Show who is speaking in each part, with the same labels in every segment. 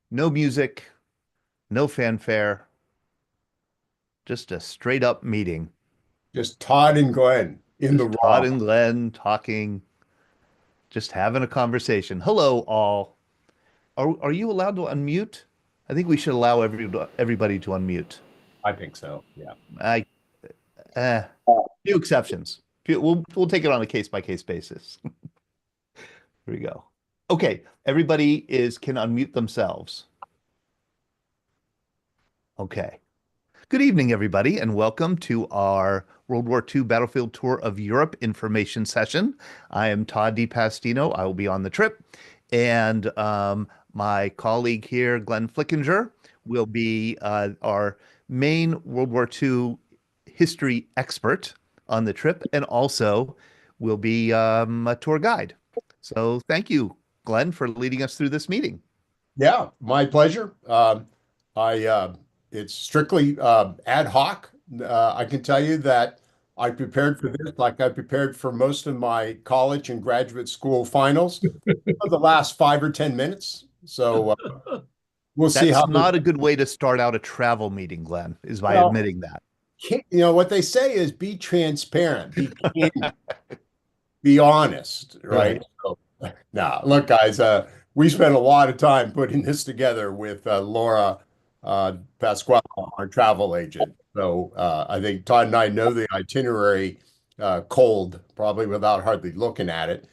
Speaker 1: No music, no fanfare, just a straight up meeting.
Speaker 2: Just Todd and Glenn in the
Speaker 1: Just Todd
Speaker 2: raw.
Speaker 1: and Glenn talking, just having a conversation. Hello, all. Are you allowed to unmute? I think we should allow everybody to unmute.
Speaker 2: I think so. Yeah.
Speaker 1: I eh, few exceptions. We'll take it on a case by case basis. Here we go. Okay, everybody is can unmute themselves. Okay. Good evening, everybody, and welcome to our World War II Battlefield Tour of Europe information session. I am Todd DiPastino. I will be on the trip, and my colleague here, Glenn Flickinger, will be our main World War II history expert on the trip, and also will be a tour guide. So thank you, Glenn, for leading us through this meeting.
Speaker 2: Yeah, my pleasure. I It's strictly ad hoc. I can tell you that I prepared for this like I prepared for most of my college and graduate school finals for the last 5 or 10 minutes. So we'll see
Speaker 1: That's
Speaker 2: how this.
Speaker 1: not a good way to start out a travel meeting, Glenn, is by
Speaker 2: Well,
Speaker 1: admitting that.
Speaker 2: what they say is be transparent, be candid, be honest, right?
Speaker 1: Right.
Speaker 2: So, now, look, guys, we spent a lot of time putting this together with Laura Pasquale, our travel agent. So I think Todd and I know the itinerary cold, probably without hardly looking at it.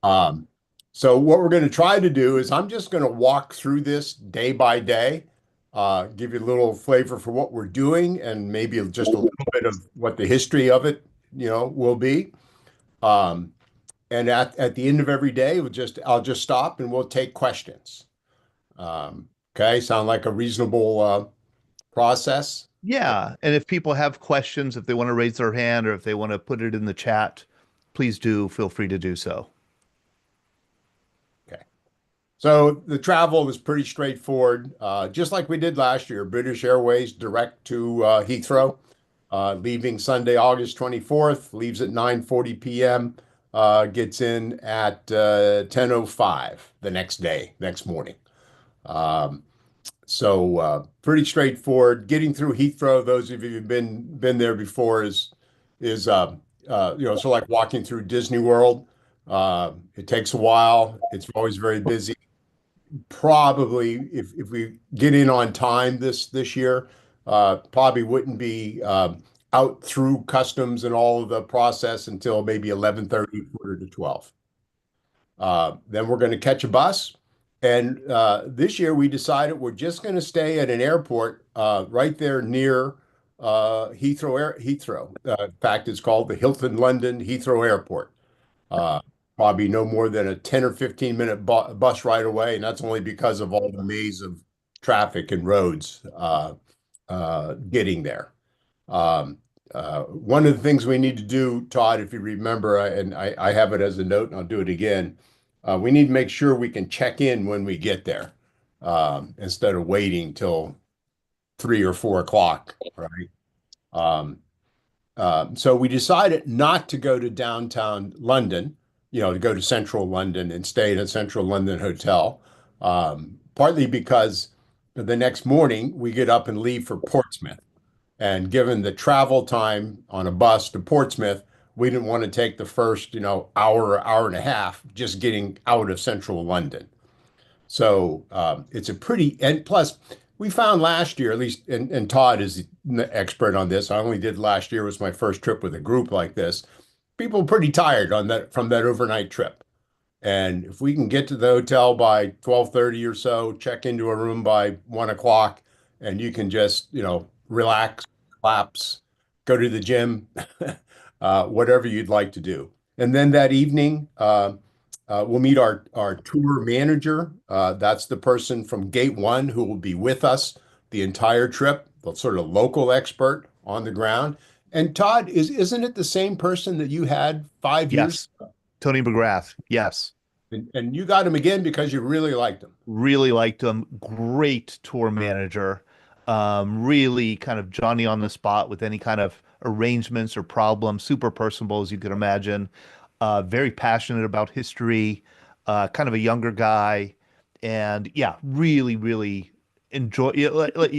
Speaker 2: Um, so what we're going to try to do is I'm just going to walk through this day by day, give you a little flavor for what we're doing, and maybe just a little bit of what the history of it, will be. Um, and at the end of every day, I'll just stop and we'll take questions. Okay, sound like a reasonable process?
Speaker 1: Yeah. And if people have questions, if they want to raise their hand or if they want to put it in the chat, please do feel free to do so.
Speaker 2: Okay. So the travel is pretty straightforward, just like we did last year. British Airways direct to Heathrow, leaving Sunday, August 24th, leaves at 9:40 p.m., gets in at 10:05 the next day, next morning. Um, So pretty straightforward. Getting through Heathrow, those of you who've been there before, is sort of like walking through Disney World. It takes a while. It's always very busy. Probably, if we get in on time this year, probably wouldn't be out through customs and all of the process until maybe 11:30, quarter to 12. Then we're going to catch a bus. And this year we decided we're just going to stay at an airport right there near Heathrow. In fact, it's called the Hilton London Heathrow Airport. Uh, Probably no more than a 10 or 15-minute bu bus ride away. And that's only because of all the maze of traffic and roads getting there. Um, one of the things we need to do, Todd, if you remember, and I have it as a note and I'll do it again, we need to make sure we can check in when we get there instead of waiting till 3 or 4 o'clock, right? Um, so we decided not to go to downtown London, to go to central London and stay at a central London hotel, partly because the next morning we get up and leave for Portsmouth. And given the travel time on a bus to Portsmouth, we didn't want to take the first, hour or hour and a half just getting out of central London. So it's a pretty, and plus, we found last year, at least, and Todd is the expert on this. I only did last year, was my first trip with a group like this. People are pretty tired on that from that overnight trip. And if we can get to the hotel by 12:30 or so, check into a room by 1 o'clock, and you can just, relax, collapse, go to the gym, whatever you'd like to do. And then that evening, we'll meet our tour manager. That's the person from Gate One who will be with us the entire trip, the sort of local expert on the ground. And Todd, isn't it the same person that you had 5 years?
Speaker 1: Yes. Tony McGrath. Yes.
Speaker 2: And you got him again because you really liked him.
Speaker 1: Really liked him. Great tour manager. Really kind of Johnny on the spot with any kind of arrangements or problems. Super personable, as you could imagine. Very passionate about history. Kind of a younger guy. And yeah, really, really enjoy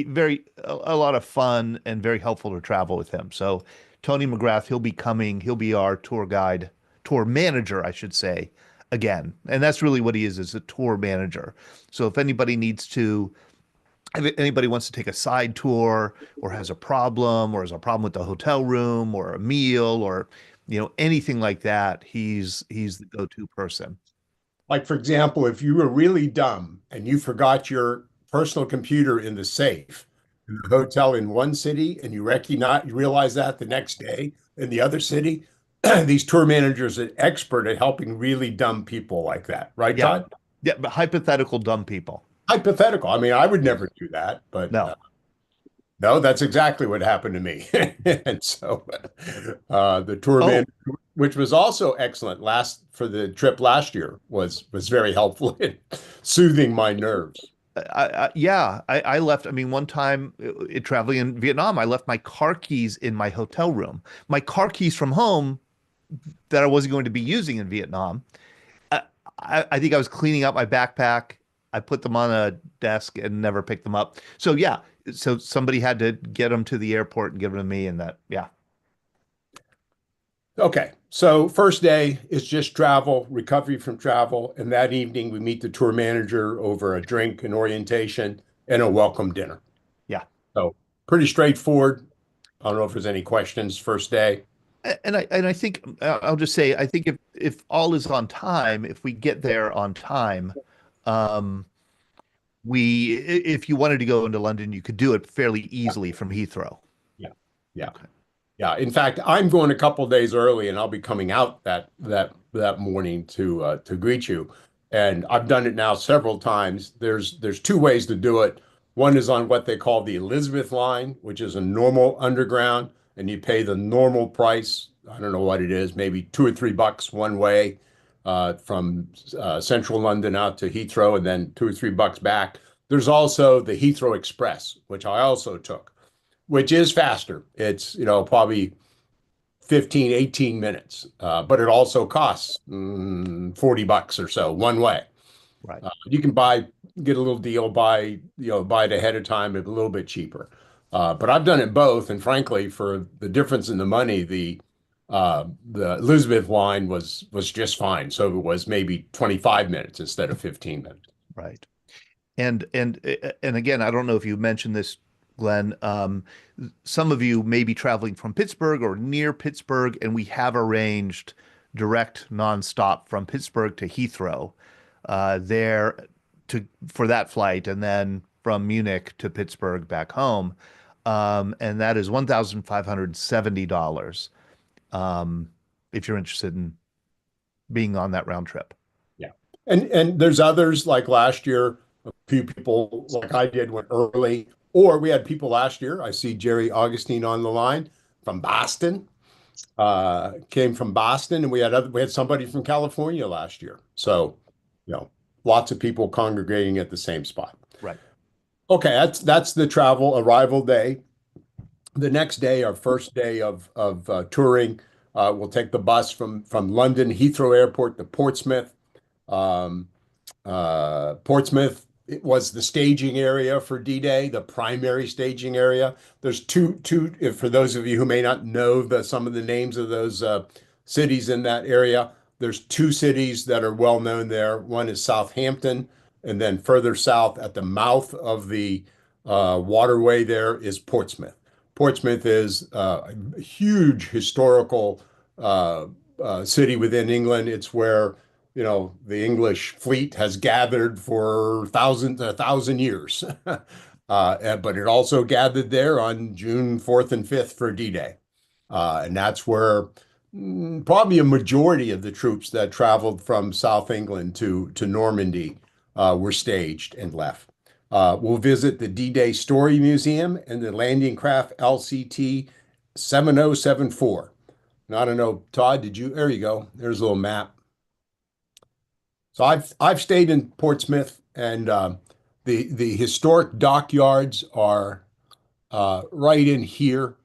Speaker 1: very a lot of fun and very helpful to travel with him. So Tony McGrath, he'll be our tour guide, tour manager, I should say, again. And that's really what he is a tour manager. So if anybody wants to take a side tour or has a problem with the hotel room or a meal or anything like that, he's the go-to person.
Speaker 2: Like, for example, if you were really dumb and you forgot your personal computer in the safe in the hotel in one city and you realize that the next day in the other city, these tour managers are expert at helping really dumb people like that. Right,
Speaker 1: Yeah.
Speaker 2: Todd?
Speaker 1: Yeah, but hypothetical dumb people.
Speaker 2: Hypothetical. I mean, I would
Speaker 1: Yes.
Speaker 2: never do that, but
Speaker 1: No.
Speaker 2: no, that's exactly what happened to me. And so the tour
Speaker 1: Oh,
Speaker 2: manager, which was also excellent last for the trip last year, was very helpful in soothing my nerves.
Speaker 1: yeah. I left. I mean, one time traveling in Vietnam, I left my car keys in my hotel room. My car keys from home that I wasn't going to be using in Vietnam. I, I think I was cleaning out my backpack. I put them on a desk and never picked them up. So yeah, so somebody had to get them to the airport and give them to me, and that yeah,
Speaker 2: Okay, so first day is just travel, recovery from travel, and that evening we meet the tour manager over a drink, an orientation, and a welcome dinner.
Speaker 1: yeah.
Speaker 2: So pretty straightforward. I don't know if there's any questions first day.
Speaker 1: And I think I'll just say I think if all is on time, if we get there on time, um, if you wanted to go into London, you could do it fairly
Speaker 2: Yeah,
Speaker 1: easily from Heathrow.
Speaker 2: yeah, yeah.
Speaker 1: Okay.
Speaker 2: Yeah, in fact, I'm going a couple days early, and I'll be coming out that morning to greet you. And I've done it now several times. There's two ways to do it. One is on what they call the Elizabeth line, which is a normal underground, and you pay the normal price. I don't know what it is, maybe $2 or $3 one way from central London out to Heathrow, and then $2 or $3 back. There's also the Heathrow Express, which I also took, which is faster. It's, probably 15, 18 minutes, but it also costs $40 or so one way.
Speaker 1: Right.
Speaker 2: You can get a little deal, buy it ahead of time at a little bit cheaper. But I've done it both, and frankly, for the difference in the money, the Elizabeth line was just fine. So it was maybe 25 minutes instead of 15 minutes.
Speaker 1: Right. And again, I don't know if you mentioned this, Glenn. Some of you may be traveling from Pittsburgh or near Pittsburgh, and we have arranged direct nonstop from Pittsburgh to Heathrow, there for that flight, and then from Munich to Pittsburgh back home. And that is $1,570, if you're interested in being on that round trip.
Speaker 2: Yeah. And there's others like last year, a few people like I did went early, or we had people last year. I see Jerry Augustine on the line from Boston, came from Boston, and we had somebody from California last year. So, you know, lots of people congregating at the same spot.
Speaker 1: Right.
Speaker 2: Okay, that's the travel arrival day. The next day, our first day of touring, we'll take the bus from London Heathrow Airport to Portsmouth. Um, Portsmouth, it was the staging area for D-Day, the primary staging area. There's for those of you who may not know some of the names of those cities in that area, there's two cities that are well known there. One is Southampton, and then further south at the mouth of the waterway there is Portsmouth. Portsmouth is a huge historical city within England. It's where the English fleet has gathered for a thousand years. But it also gathered there on June 4th and 5th for D-Day. And that's where probably a majority of the troops that traveled from South England to Normandy were staged and left. We'll visit the D-Day Story Museum and the landing craft LCT 7074. Now, I don't know, Todd, there you go. There's a little map. So I've stayed in Portsmouth, and the historic dockyards are right in here.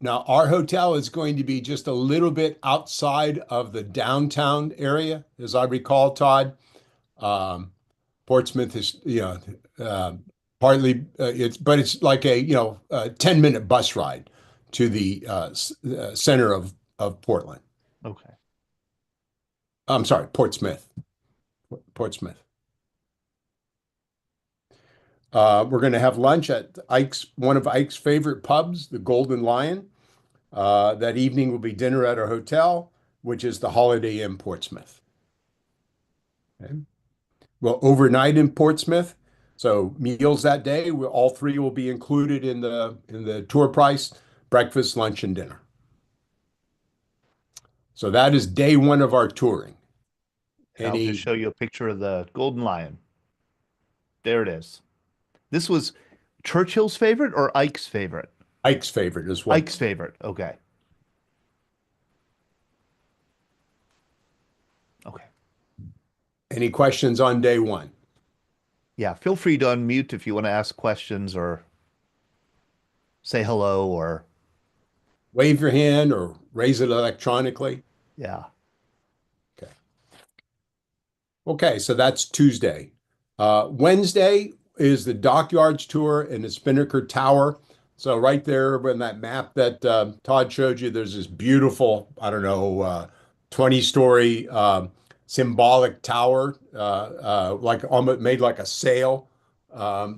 Speaker 2: Now, our hotel is going to be just a little bit outside of the downtown area, as I recall, Todd. Um, Portsmouth is, uh, partly but it's like a 10-minute bus ride to the center of Portland.
Speaker 1: Okay.
Speaker 2: I'm sorry, Portsmouth. Portsmouth. We're going to have lunch at one of Ike's favorite pubs, the Golden Lion. That evening will be dinner at our hotel, which is the Holiday Inn Portsmouth. Okay. Well, overnight in Portsmouth. So meals that day, all three will be included in the tour price: breakfast, lunch, and dinner. So that is day one of our touring.
Speaker 1: And I'll just
Speaker 2: Any
Speaker 1: show you a picture of the Golden Lion. There it is. This was Churchill's favorite or Ike's favorite?
Speaker 2: Ike's favorite is what?
Speaker 1: Ike's favorite. Okay. Okay.
Speaker 2: Any questions on day one?
Speaker 1: Yeah, feel free to unmute if you want to ask questions or say hello or
Speaker 2: Wave your hand or raise it electronically.
Speaker 1: yeah.
Speaker 2: Okay. Okay, so that's Tuesday. Wednesday is the Dockyards tour and the Spinnaker Tower. So right there on that map that Todd showed you, there's this beautiful, I don't know, 20-story symbolic tower, like almost made like a sail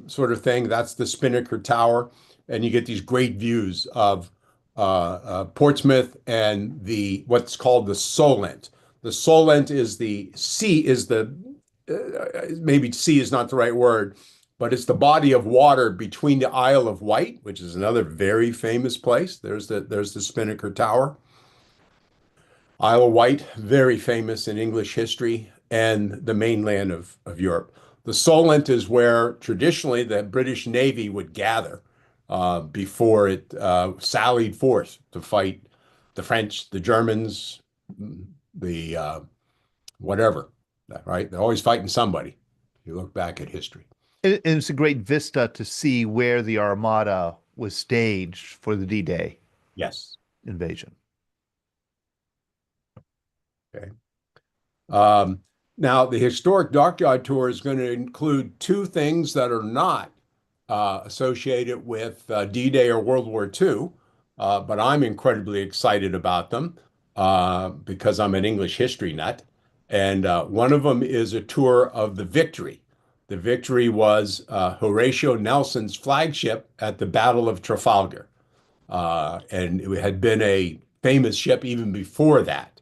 Speaker 2: sort of thing. That's the Spinnaker Tower. And you get these great views of Portsmouth and the what's called the Solent. The Solent is the sea, is the maybe sea is not the right word, but it's the body of water between the Isle of Wight, which is another very famous place. There's the Spinnaker Tower. Isle of Wight, very famous in English history and the mainland of Europe. The Solent is where traditionally the British Navy would gather before it sallied forth to fight the French, the Germans, the whatever, right? They're always fighting somebody. If you look back at history.
Speaker 1: And it's a great vista to see where the Armada was staged for the D-Day
Speaker 2: Yes.
Speaker 1: invasion.
Speaker 2: Okay. Um, Now, the historic dockyard tour is going to include two things that are not associated with D-Day or World War II, but I'm incredibly excited about them because I'm an English history nut. And one of them is a tour of the Victory. The Victory was Horatio Nelson's flagship at the Battle of Trafalgar. And it had been a famous ship even before that.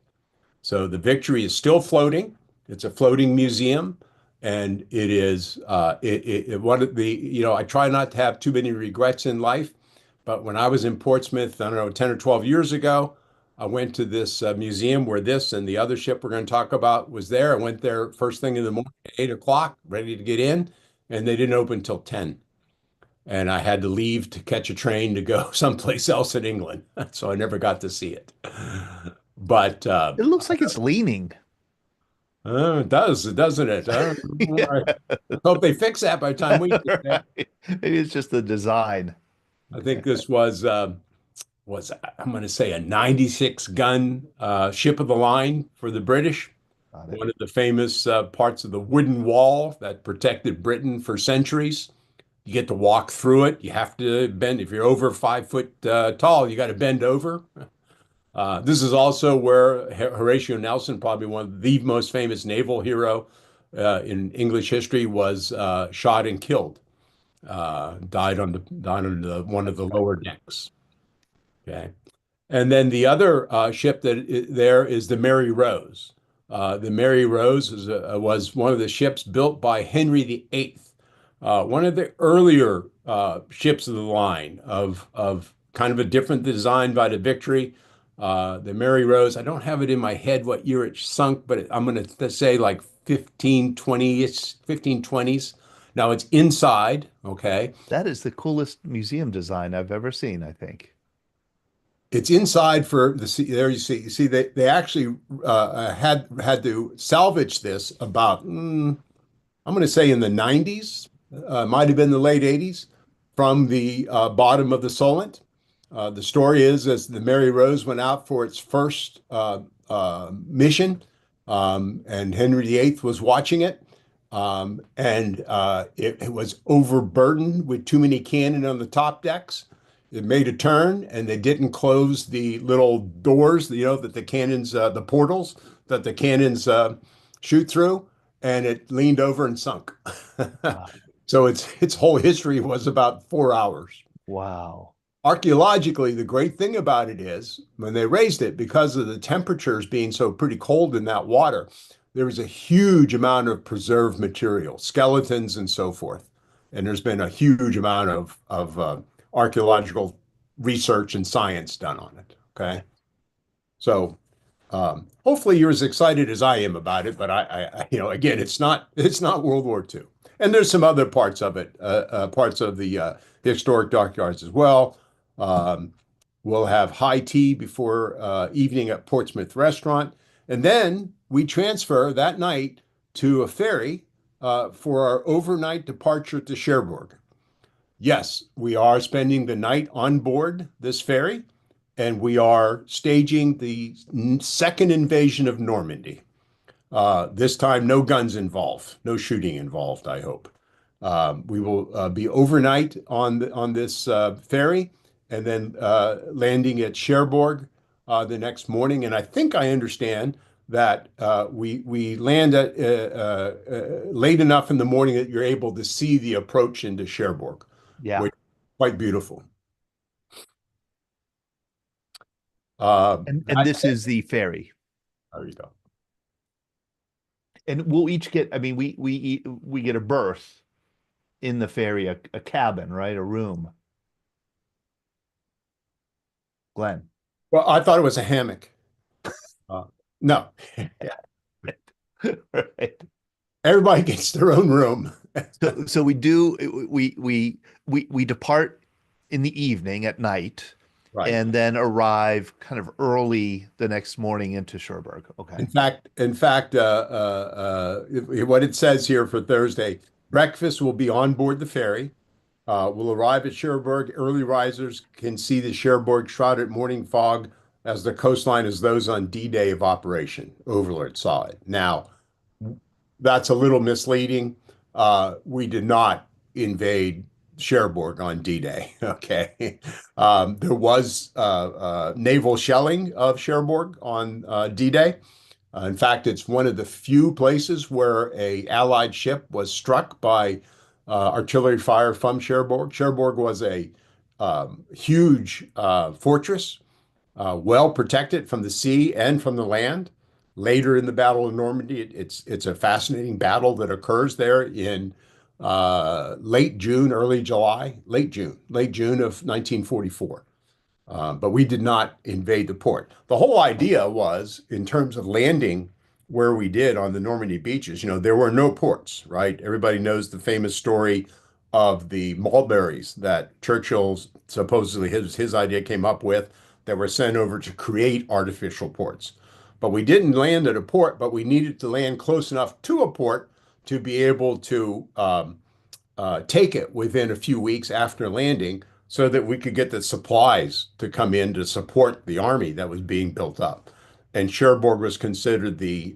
Speaker 2: So the Victory is still floating. It's a floating museum, and it is one of the I try not to have too many regrets in life, but when I was in Portsmouth, I don't know, 10 or 12 years ago, I went to this museum where this and the other ship we're going to talk about was there. I went there first thing in the morning, 8 o'clock, ready to get in, and they didn't open till 10. And I had to leave to catch a train to go someplace else in England, so I never got to see it. But
Speaker 1: It looks like it's leaning.
Speaker 2: it does, doesn't it?
Speaker 1: Yeah,
Speaker 2: I hope they fix that by the time we get there.
Speaker 1: right. Maybe it's just the design.
Speaker 2: I think this was I'm going to say a 96 gun ship of the line for the British.
Speaker 1: Got it.
Speaker 2: One of the famous parts of the wooden wall that protected Britain for centuries. You get to walk through it. You have to bend. If you're over 5 foot tall, you got to bend over. This is also where Horatio Nelson, probably one of the most famous naval hero in English history, was shot and killed. Died on one of the lower decks. Okay, and then the other ship there is the Mary Rose. The Mary Rose was one of the ships built by Henry VIII, one of the earlier ships of the line of kind of a different design by the Victory. The Mary Rose, I don't have it in my head what year it sunk, but I'm going to say like 1520, it's 1520s. Now it's inside, okay?
Speaker 1: That is the coolest museum design I've ever seen, I think.
Speaker 2: It's inside for there you see they actually had to salvage this about I'm going to say in the 90s, might have been the late 80s from the bottom of the Solent. The story is, as the Mary Rose went out for its first mission, and Henry VIII was watching it, it was overburdened with too many cannon on the top decks. It made a turn, and they didn't close the little doors, that the cannons, the portals that the cannons shoot through, and it leaned over and sunk.
Speaker 1: Wow.
Speaker 2: So its whole history was about 4 hours.
Speaker 1: Wow.
Speaker 2: Archaeologically, the great thing about it is when they raised it, because of the temperatures being so pretty cold in that water, there was a huge amount of preserved material, skeletons and so forth. And there's been a huge amount of archaeological research and science done on it. Okay. So hopefully you're as excited as I am about it, but again, it's not World War II, and there's some other parts of it, parts of the historic dockyards as well. Um, we'll have high tea before evening at Portsmouth Restaurant, and then we transfer that night to a ferry for our overnight departure to Cherbourg. Yes, we are spending the night on board this ferry, and we are staging the second invasion of Normandy. This time, no guns involved, no shooting involved, I hope. We will be overnight on this ferry and then landing at Cherbourg the next morning. And I think I understand that we land at late enough in the morning that you're able to see the approach into Cherbourg,
Speaker 1: Yeah.
Speaker 2: which is quite beautiful.
Speaker 1: And this is the ferry.
Speaker 2: There you go.
Speaker 1: And we'll each get, I mean, we get a berth in the ferry, a cabin, right? A room. Glenn.
Speaker 2: Well, I thought it was a hammock. Uh, no,
Speaker 1: Right.
Speaker 2: everybody gets their own room.
Speaker 1: So we depart in the evening at night
Speaker 2: Right.
Speaker 1: and then arrive kind of early the next morning into Cherbourg. Okay.
Speaker 2: What it says here for Thursday, breakfast will be on board the ferry. We'll arrive at Cherbourg. Early risers can see the Cherbourg shrouded morning fog as the coastline as those on D-Day of operation. Overlord saw it. Now, that's a little misleading. We did not invade Cherbourg on D-Day. Okay. There was naval shelling of Cherbourg on D-Day. In fact, it's one of the few places where a Allied ship was struck by artillery fire from Cherbourg. Cherbourg was a huge fortress, well protected from the sea and from the land. Later in the Battle of Normandy, it's a fascinating battle that occurs there in late June, early July, late June of 1944. But we did not invade the port. The whole idea was, in terms of landing where we did on the Normandy beaches, there were no ports, right? Everybody knows the famous story of the mulberries that Churchill supposedly his idea came up with that were sent over to create artificial ports. But we didn't land at a port, but we needed to land close enough to a port to be able to take it within a few weeks after landing so that we could get the supplies to come in to support the army that was being built up. And Cherbourg was considered the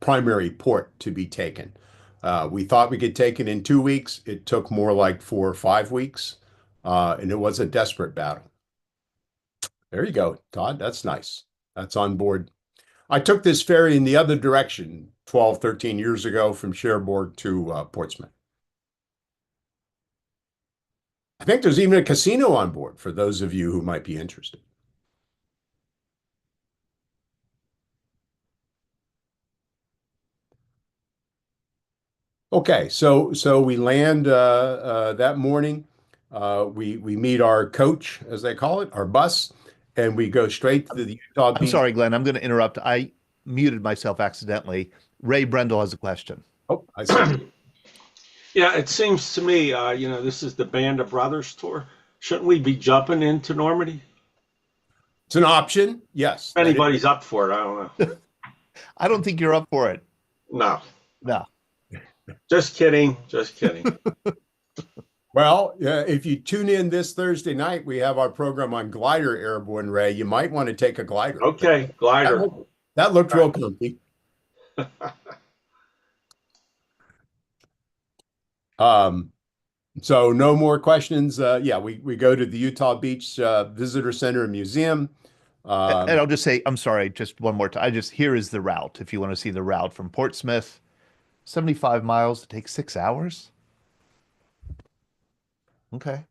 Speaker 2: primary port to be taken. We thought we could take it in 2 weeks. It took more like 4 or 5 weeks, and it was a desperate battle. There you go, Todd. That's nice. That's on board. I took this ferry in the other direction 12, 13 years ago from Cherbourg to Portsmouth. I think there's even a casino on board for those of you who might be interested. Okay, so we land that morning. We meet our coach, as they call it, our bus, and we go straight to the Utah
Speaker 1: I'm
Speaker 2: Beach.
Speaker 1: sorry, Glenn. I'm going to interrupt. I muted myself accidentally. Ray Brendel has a question.
Speaker 2: Oh, I see.
Speaker 3: Yeah, it seems to me, this is the Band of Brothers tour. Shouldn't we be jumping into Normandy?
Speaker 2: It's an option, yes.
Speaker 3: If anybody's up for it, I don't know.
Speaker 1: I don't think you're up for it.
Speaker 3: No,
Speaker 1: No.
Speaker 3: just kidding. Just kidding.
Speaker 2: Well, if you tune in this Thursday night, we have our program on glider airborne, Ray. You might want to take a glider.
Speaker 3: Okay,
Speaker 2: That
Speaker 3: glider.
Speaker 2: looked, that looked
Speaker 3: All
Speaker 2: real comfy. Um, so no more questions. Yeah, we go to the Utah Beach Visitor Center and Museum.
Speaker 1: And
Speaker 2: Um,
Speaker 1: I'll just say, I'm sorry, just one more time. Here is the route. If you want to see the route from Portsmouth, 75 miles, it takes 6 hours. Okay.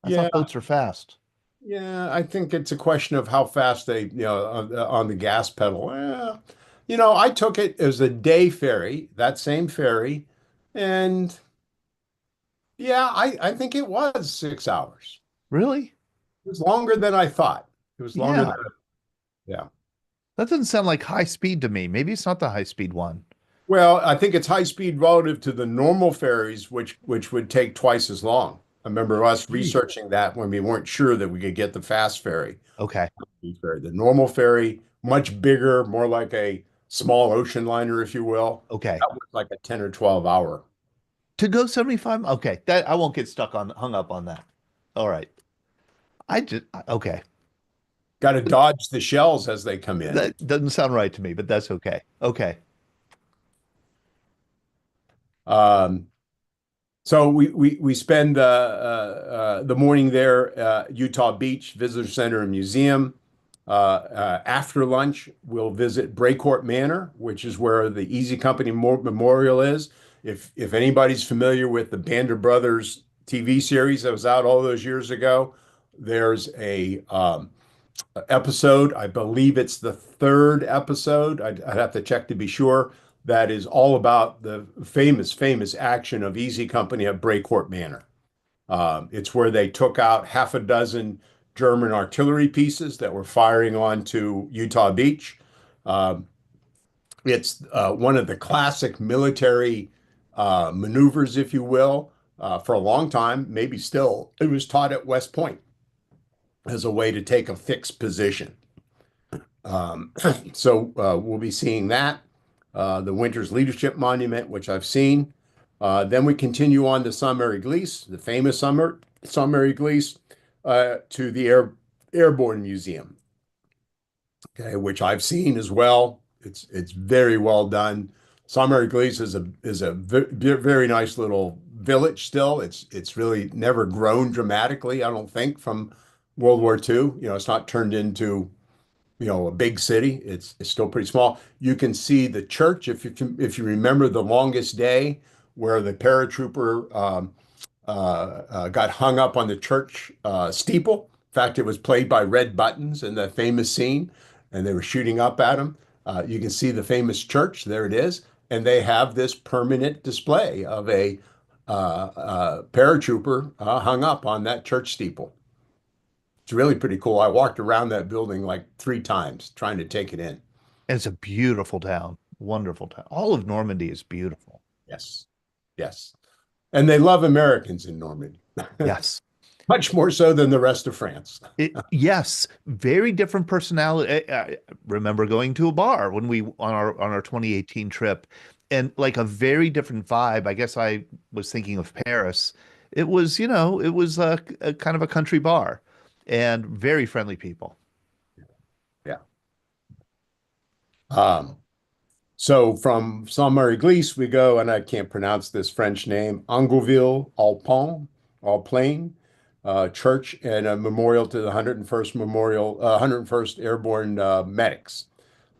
Speaker 1: I
Speaker 2: yeah,
Speaker 1: thought boats are fast.
Speaker 2: yeah, I think it's a question of how fast they, on the gas pedal. I took it as a day ferry, that same ferry, and yeah, I think it was 6 hours.
Speaker 1: Really?
Speaker 2: It was longer than I thought. It was longer than,
Speaker 1: Yeah.
Speaker 2: yeah.
Speaker 1: That doesn't sound like high speed to me. Maybe it's not the high speed one.
Speaker 2: Well, I think it's high speed relative to the normal ferries, which would take twice as long. I remember us
Speaker 1: Gee.
Speaker 2: researching that when we weren't sure that we could get the fast ferry.
Speaker 1: Okay.
Speaker 2: The normal ferry, much bigger, more like a small ocean liner, if you will.
Speaker 1: Okay.
Speaker 2: That was like a 10 or 12 hour.
Speaker 1: To go 75. Okay. That I won't get hung up on that. All right. Okay.
Speaker 2: Got to dodge the shells as they come in.
Speaker 1: That doesn't sound right to me, but that's okay. Okay.
Speaker 2: Um, So we spend the morning there, Utah Beach Visitor Center and Museum. After lunch, we'll visit Brecourt Manor, which is where the Easy Company Memorial is. If anybody's familiar with the Band of Brothers TV series that was out all those years ago, there's a episode. I believe it's the third episode. I'd have to check to be sure. That is all about the famous action of Easy Company at Brecourt Manor. It's where they took out half a dozen German artillery pieces that were firing onto Utah Beach. Um, it's one of the classic military maneuvers, if you will, for a long time, maybe still. It was taught at West Point as a way to take a fixed position. Um, so we'll be seeing that, the Winters Leadership Monument, which I've seen. Then we continue on to Saint-Mary-Glisse, the famous Saint-Mary-Glisse, to the Airborne Museum, okay, which I've seen as well. It's very well done. Saint-Mary-Glisse is a very nice little village still. It's really never grown dramatically, I don't think, from World War II. It's not turned into a big city. It's still pretty small. You can see the church if you remember the longest day where the paratrooper got hung up on the church steeple. In fact, it was played by Red Buttons in the famous scene, and they were shooting up at him. You can see the famous church. There it is, and they have this permanent display of a paratrooper hung up on that church steeple. It's really pretty cool. I walked around that building like 3 times trying to take it in.
Speaker 1: And it's a beautiful town. Wonderful town. All of Normandy is beautiful.
Speaker 2: Yes. Yes. And they love Americans in Normandy,
Speaker 1: Yes.
Speaker 2: much more so than the rest of France.
Speaker 1: Yes, very different personality. I remember going to a bar when we on our 2018 trip, and like a very different vibe. I guess I was thinking of Paris. It was a kind of a country bar, and very friendly people.
Speaker 2: Yeah. Um, so from Saint-Marie-Glisse, we go, and I can't pronounce this French name, Angouville Alpin, church and a memorial to the 101st Airborne medics.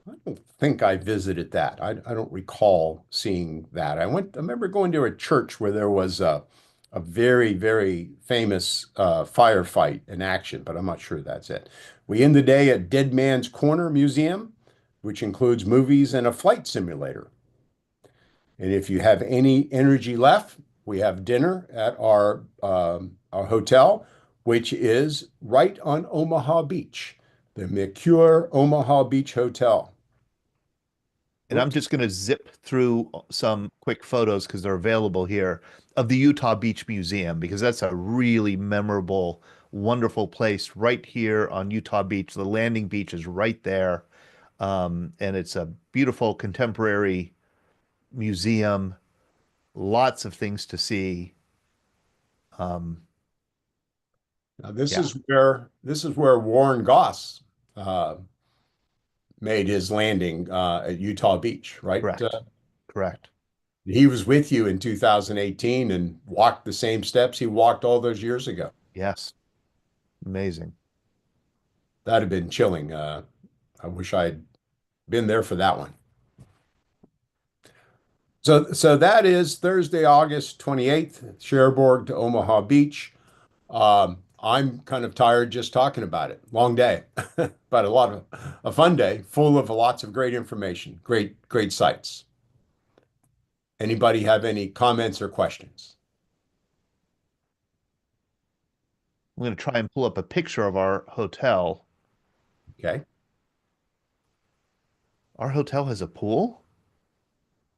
Speaker 2: I don't think I visited that. I don't recall seeing that. I remember going to a church where there was a very famous firefight in action, but I'm not sure that's it. We end the day at Dead Man's Corner Museum, which includes movies and a flight simulator. And if you have any energy left, we have dinner at our hotel, which is right on Omaha Beach, the Mercure Omaha Beach Hotel.
Speaker 1: And I'm
Speaker 2: Oops.
Speaker 1: just going to zip through some quick photos because they're available here of the Utah Beach Museum because that's a really memorable, wonderful place right here on Utah Beach. The landing beach is right there. And it's a beautiful contemporary museum, lots of things to see. Um,
Speaker 2: Now,
Speaker 1: yeah,
Speaker 2: this is where Warren Goss uh, made his landing at Utah Beach, right?
Speaker 1: correct. Correct.
Speaker 2: He was with you in 2018 and walked the same steps he walked all those years ago.
Speaker 1: Yes. Amazing.
Speaker 2: That'd have been chilling. I wish I'd been there for that one. So that is Thursday, August 28th, Cherbourg to Omaha Beach. I'm kind of tired just talking about it. Long day, but a fun day full of lots of great information, great sites. Anybody have any comments or questions?
Speaker 1: I'm going to try and pull up a picture of our hotel.
Speaker 2: Okay.
Speaker 1: Our hotel has a pool?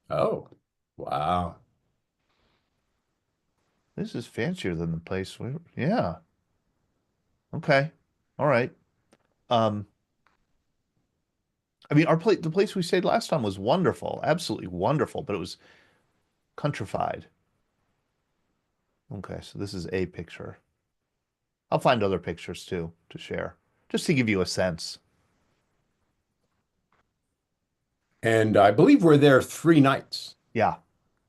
Speaker 2: Oh, wow.
Speaker 1: This is fancier than the place we, yeah. Okay. All right. Um, I mean, the place we stayed last time was wonderful, absolutely wonderful, but it was countrified. Okay, so this is a picture. I'll find other pictures too to share, just to give you a sense.
Speaker 2: And I believe we're there 3 nights.
Speaker 1: Yeah.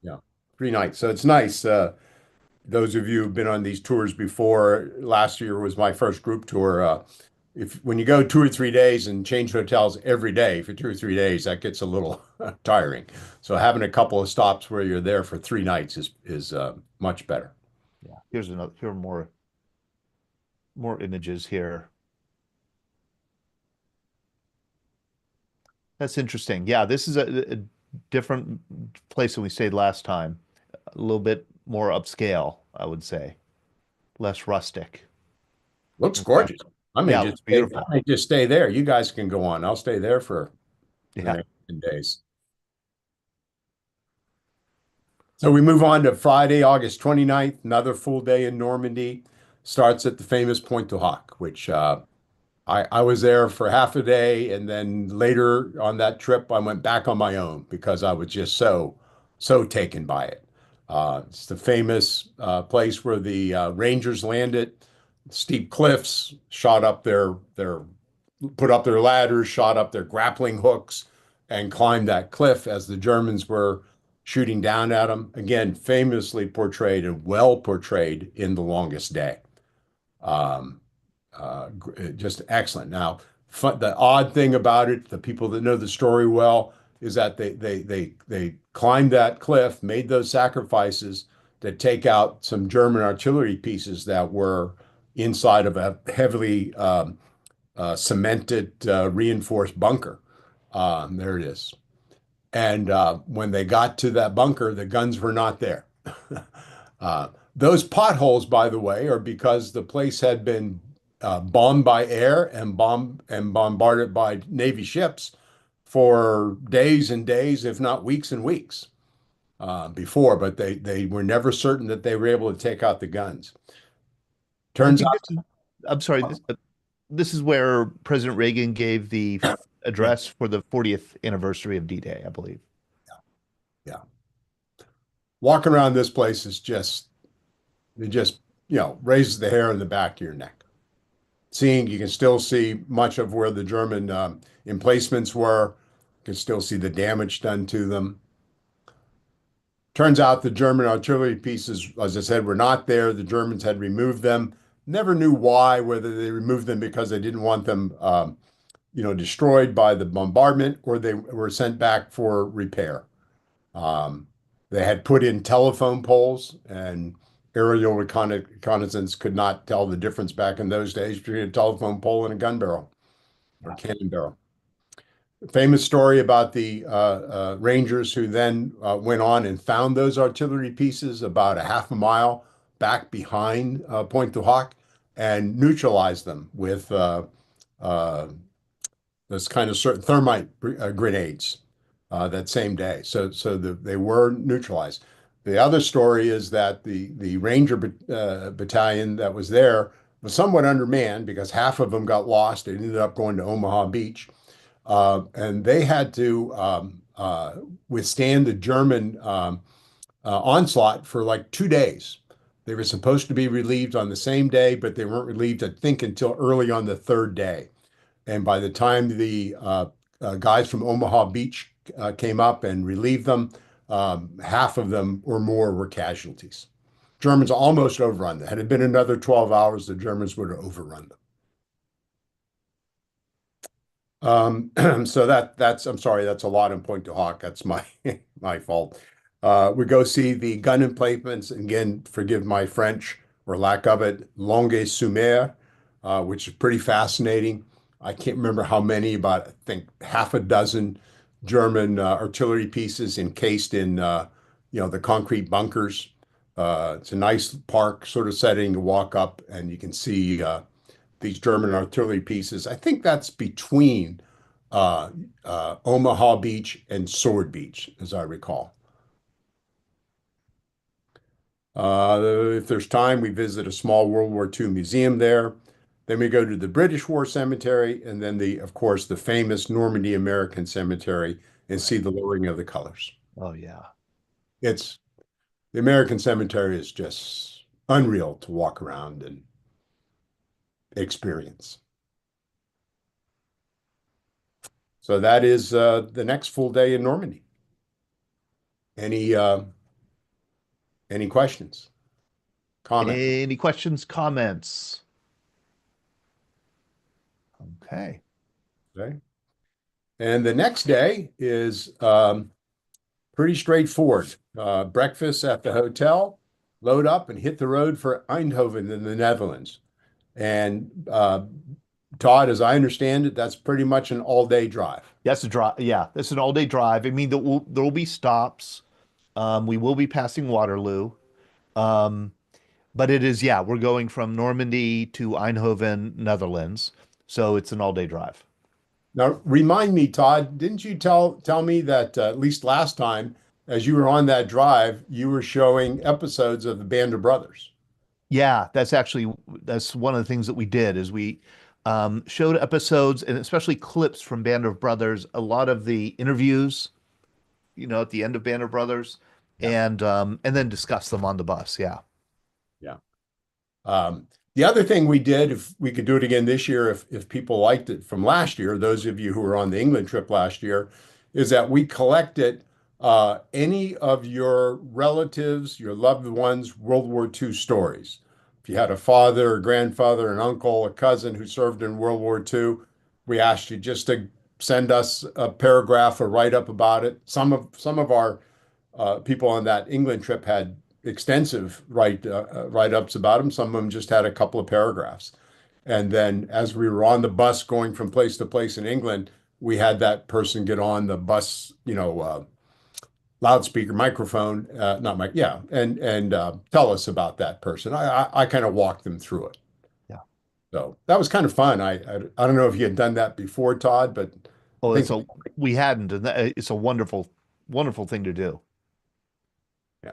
Speaker 2: Yeah, 3 nights. So it's nice. Those of you who've been on these tours before, last year was my first group tour. If when you go 2 or 3 days and change hotels every day for 2 or 3 days, that gets a little tiring. So having a couple of stops where you're there for 3 nights is much better.
Speaker 1: Yeah. Here are more images here. That's interesting. Yeah, this is a different place than we stayed last time. A little bit more upscale, I would say. Less rustic.
Speaker 2: Looks
Speaker 1: Okay.
Speaker 2: gorgeous.
Speaker 1: Yeah, it looks
Speaker 2: I
Speaker 1: beautiful.
Speaker 2: may just stay there. You guys can go on. I'll stay there for the
Speaker 1: Yeah.
Speaker 2: next 10 days. So we move on to Friday, August 29th, another full day in Normandy. Starts at the famous Pointe du Hoc, which I was there for half a day, and then later on that trip, I went back on my own because I was just so taken by it. It's the famous place where the Rangers landed, steep cliffs, shot up their put up their ladders, shot up their grappling hooks, and climbed that cliff as the Germans were shooting down at them. Again, famously portrayed and well portrayed in The Longest Day. Um, just excellent. Now, the odd thing about it, the people that know the story well, is that they climbed that cliff, made those sacrifices to take out some German artillery pieces that were inside of a heavily cemented, reinforced bunker. There it is. And when they got to that bunker, the guns were not there. Those potholes, by the way, are because the place had been bombed by air and bombarded by Navy ships for days and days, if not weeks and weeks before. But they were never certain that they were able to take out the guns.
Speaker 1: I
Speaker 2: Turns
Speaker 1: think
Speaker 2: out,
Speaker 1: I'm sorry, this is where President Reagan gave the
Speaker 2: yeah,
Speaker 1: address for the 40th anniversary of D-Day, I believe.
Speaker 2: yeah. Walking around this place is it just raises the hair in the back of your neck. You can still see much of where the German emplacements were. You can still see the damage done to them. Turns out the German artillery pieces, as I said, were not there. The Germans had removed them. Never knew why, whether they removed them because they didn't want them, destroyed by the bombardment, or they were sent back for repair. Um, they had put in telephone poles, and aerial reconnaissance could not tell the difference back in those days between a telephone pole and a gun barrel or
Speaker 1: Yeah.
Speaker 2: cannon barrel. Famous story about the Rangers who then went on and found those artillery pieces about a half a mile back behind Pointe du Hoc and neutralized them with uh, this kind of certain thermite grenades that same day. They were neutralized. The other story is that the Ranger battalion that was there was somewhat undermanned because half of them got lost. They ended up going to Omaha Beach, and they had to withstand the German onslaught for like 2 days. They were supposed to be relieved on the same day, but they weren't relieved, I think, until early on the third day. And by the time the guys from Omaha Beach came up and relieved them, half of them or more were casualties. Germans almost overrun them. Had it been another 12 hours, the Germans would have overrun them. So I'm sorry, that's a lot in Point du Hoc. That's my my fault. We go see the gun emplacements. Again, forgive my French or lack of it. Longueuil-sur-Mer, which is pretty fascinating. I can't remember how many, about I think half a dozen German artillery pieces encased in the concrete bunkers. It's a nice park sort of setting to walk up, and you can see these German artillery pieces. I think that's between Omaha Beach and Sword Beach, as I recall. If there's time, we visit a small World War II museum there. Then we go to the British War Cemetery, and then of course, the famous Normandy American Cemetery, and see
Speaker 1: Right.
Speaker 2: the lowering of the colors.
Speaker 1: Oh yeah.
Speaker 2: It's the American Cemetery is just unreal to walk around and experience. So that is the next full day in Normandy. Any any questions, comment?
Speaker 1: Any questions, comments? Okay.
Speaker 2: Okay. And the next day is pretty straightforward. Breakfast at the hotel, load up and hit the road for Eindhoven in the Netherlands. And Todd, as I understand it, that's pretty much an all-day drive.
Speaker 1: Yes, a drive. Yeah, it's an all-day drive. I mean, there will be stops. We will be passing Waterloo. Um, but it is, yeah, we're going from Normandy to Eindhoven, Netherlands. So it's an all-day drive.
Speaker 2: Now, remind me, Todd, didn't you tell me that at least last time, as you were on that drive, you were showing episodes of the Band of Brothers?
Speaker 1: Yeah, that's one of the things that we did is we showed episodes and especially clips from Band of Brothers, a lot of the interviews, at the end of Band of Brothers,
Speaker 2: Yeah,
Speaker 1: and then discuss them on the bus. Yeah.
Speaker 2: yeah. The other thing we did, if we could do it again this year, if people liked it from last year, those of you who were on the England trip last year, is that we collected any of your relatives, your loved ones, World War II stories. If you had a father, a grandfather, an uncle, a cousin who served in World War II, we asked you just to send us a paragraph or write up about it. Some of our people on that England trip had extensive write-ups about them. Some of them just had a couple of paragraphs. And then as we were on the bus going from place to place in England, we had that person get on the bus, loudspeaker, microphone, not mic, yeah, and tell us about that person. I kind of walked them through it.
Speaker 1: Yeah.
Speaker 2: So that was kind of fun. I don't know if you had done that before, Todd, but
Speaker 1: Oh,
Speaker 2: I think
Speaker 1: we hadn't, and it's a wonderful, wonderful thing to do.
Speaker 2: yeah.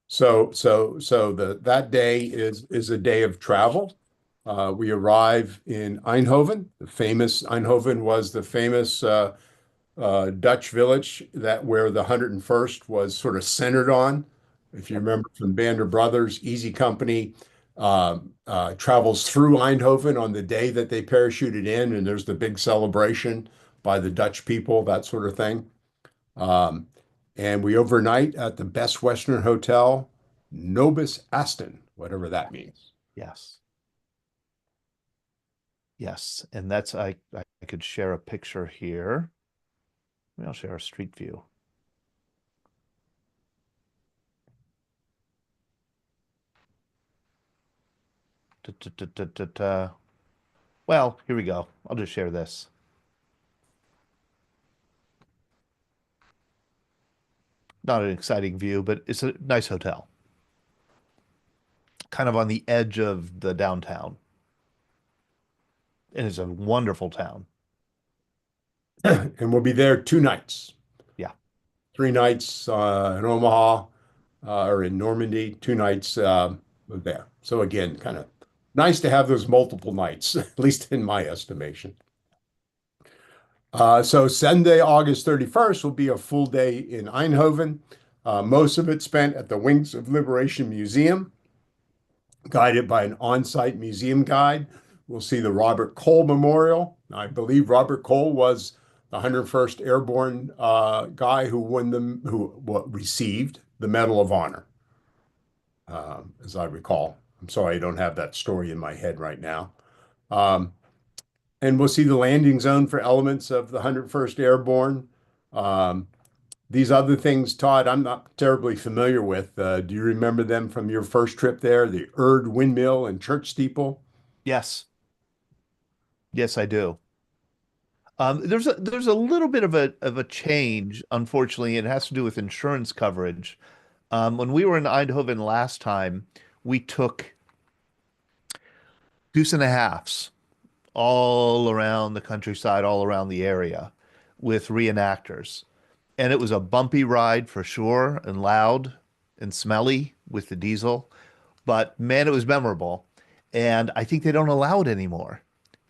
Speaker 2: So that day is a day of travel. We arrive in Eindhoven. The famous Eindhoven was the famous Dutch village that where the 101st was sort of centered on. If you
Speaker 1: Yep.
Speaker 2: remember from Band of Brothers, Easy Company travels through Eindhoven on the day that they parachuted in, and there's the big celebration by the Dutch people, that sort of thing. Um, and we overnight at the Best Western Hotel, Nobis Aston, whatever that means.
Speaker 1: Yes. Yes. And I could share a picture here. Maybe I'll share a street view. Da, da, da, da, da, da. Well, here we go. I'll just share this. Not an exciting view, but it's a nice hotel, kind of on the edge of the downtown. And it's a wonderful town.
Speaker 2: And we'll be there 2 nights,
Speaker 1: Yeah.
Speaker 2: 3 nights in Omaha or in Normandy, 2 nights there. So again, kind of nice to have those multiple nights, at least in my estimation. So Sunday, August 31st will be a full day in Eindhoven. Most of it spent at the Wings of Liberation Museum. guided by an on-site museum guide. We'll see the Robert Cole Memorial. I believe Robert Cole was the 101st Airborne guy who received the Medal of Honor, as I recall. I'm sorry, I don't have that story in my head right now. Um, and we'll see the landing zone for elements of the 101st Airborne. Um, these other things, Todd, I'm not terribly familiar with. Do you remember them from your first trip there? The Erd windmill and church steeple?
Speaker 1: Yes. Yes, I do. There's a little bit of a change, unfortunately. It has to do with insurance coverage. When we were in Eindhoven last time, we took deuce and a halves all around the countryside, all around the area with reenactors. And it was a bumpy ride for sure, and loud and smelly with the diesel. But man, it was memorable. And I think they don't allow it anymore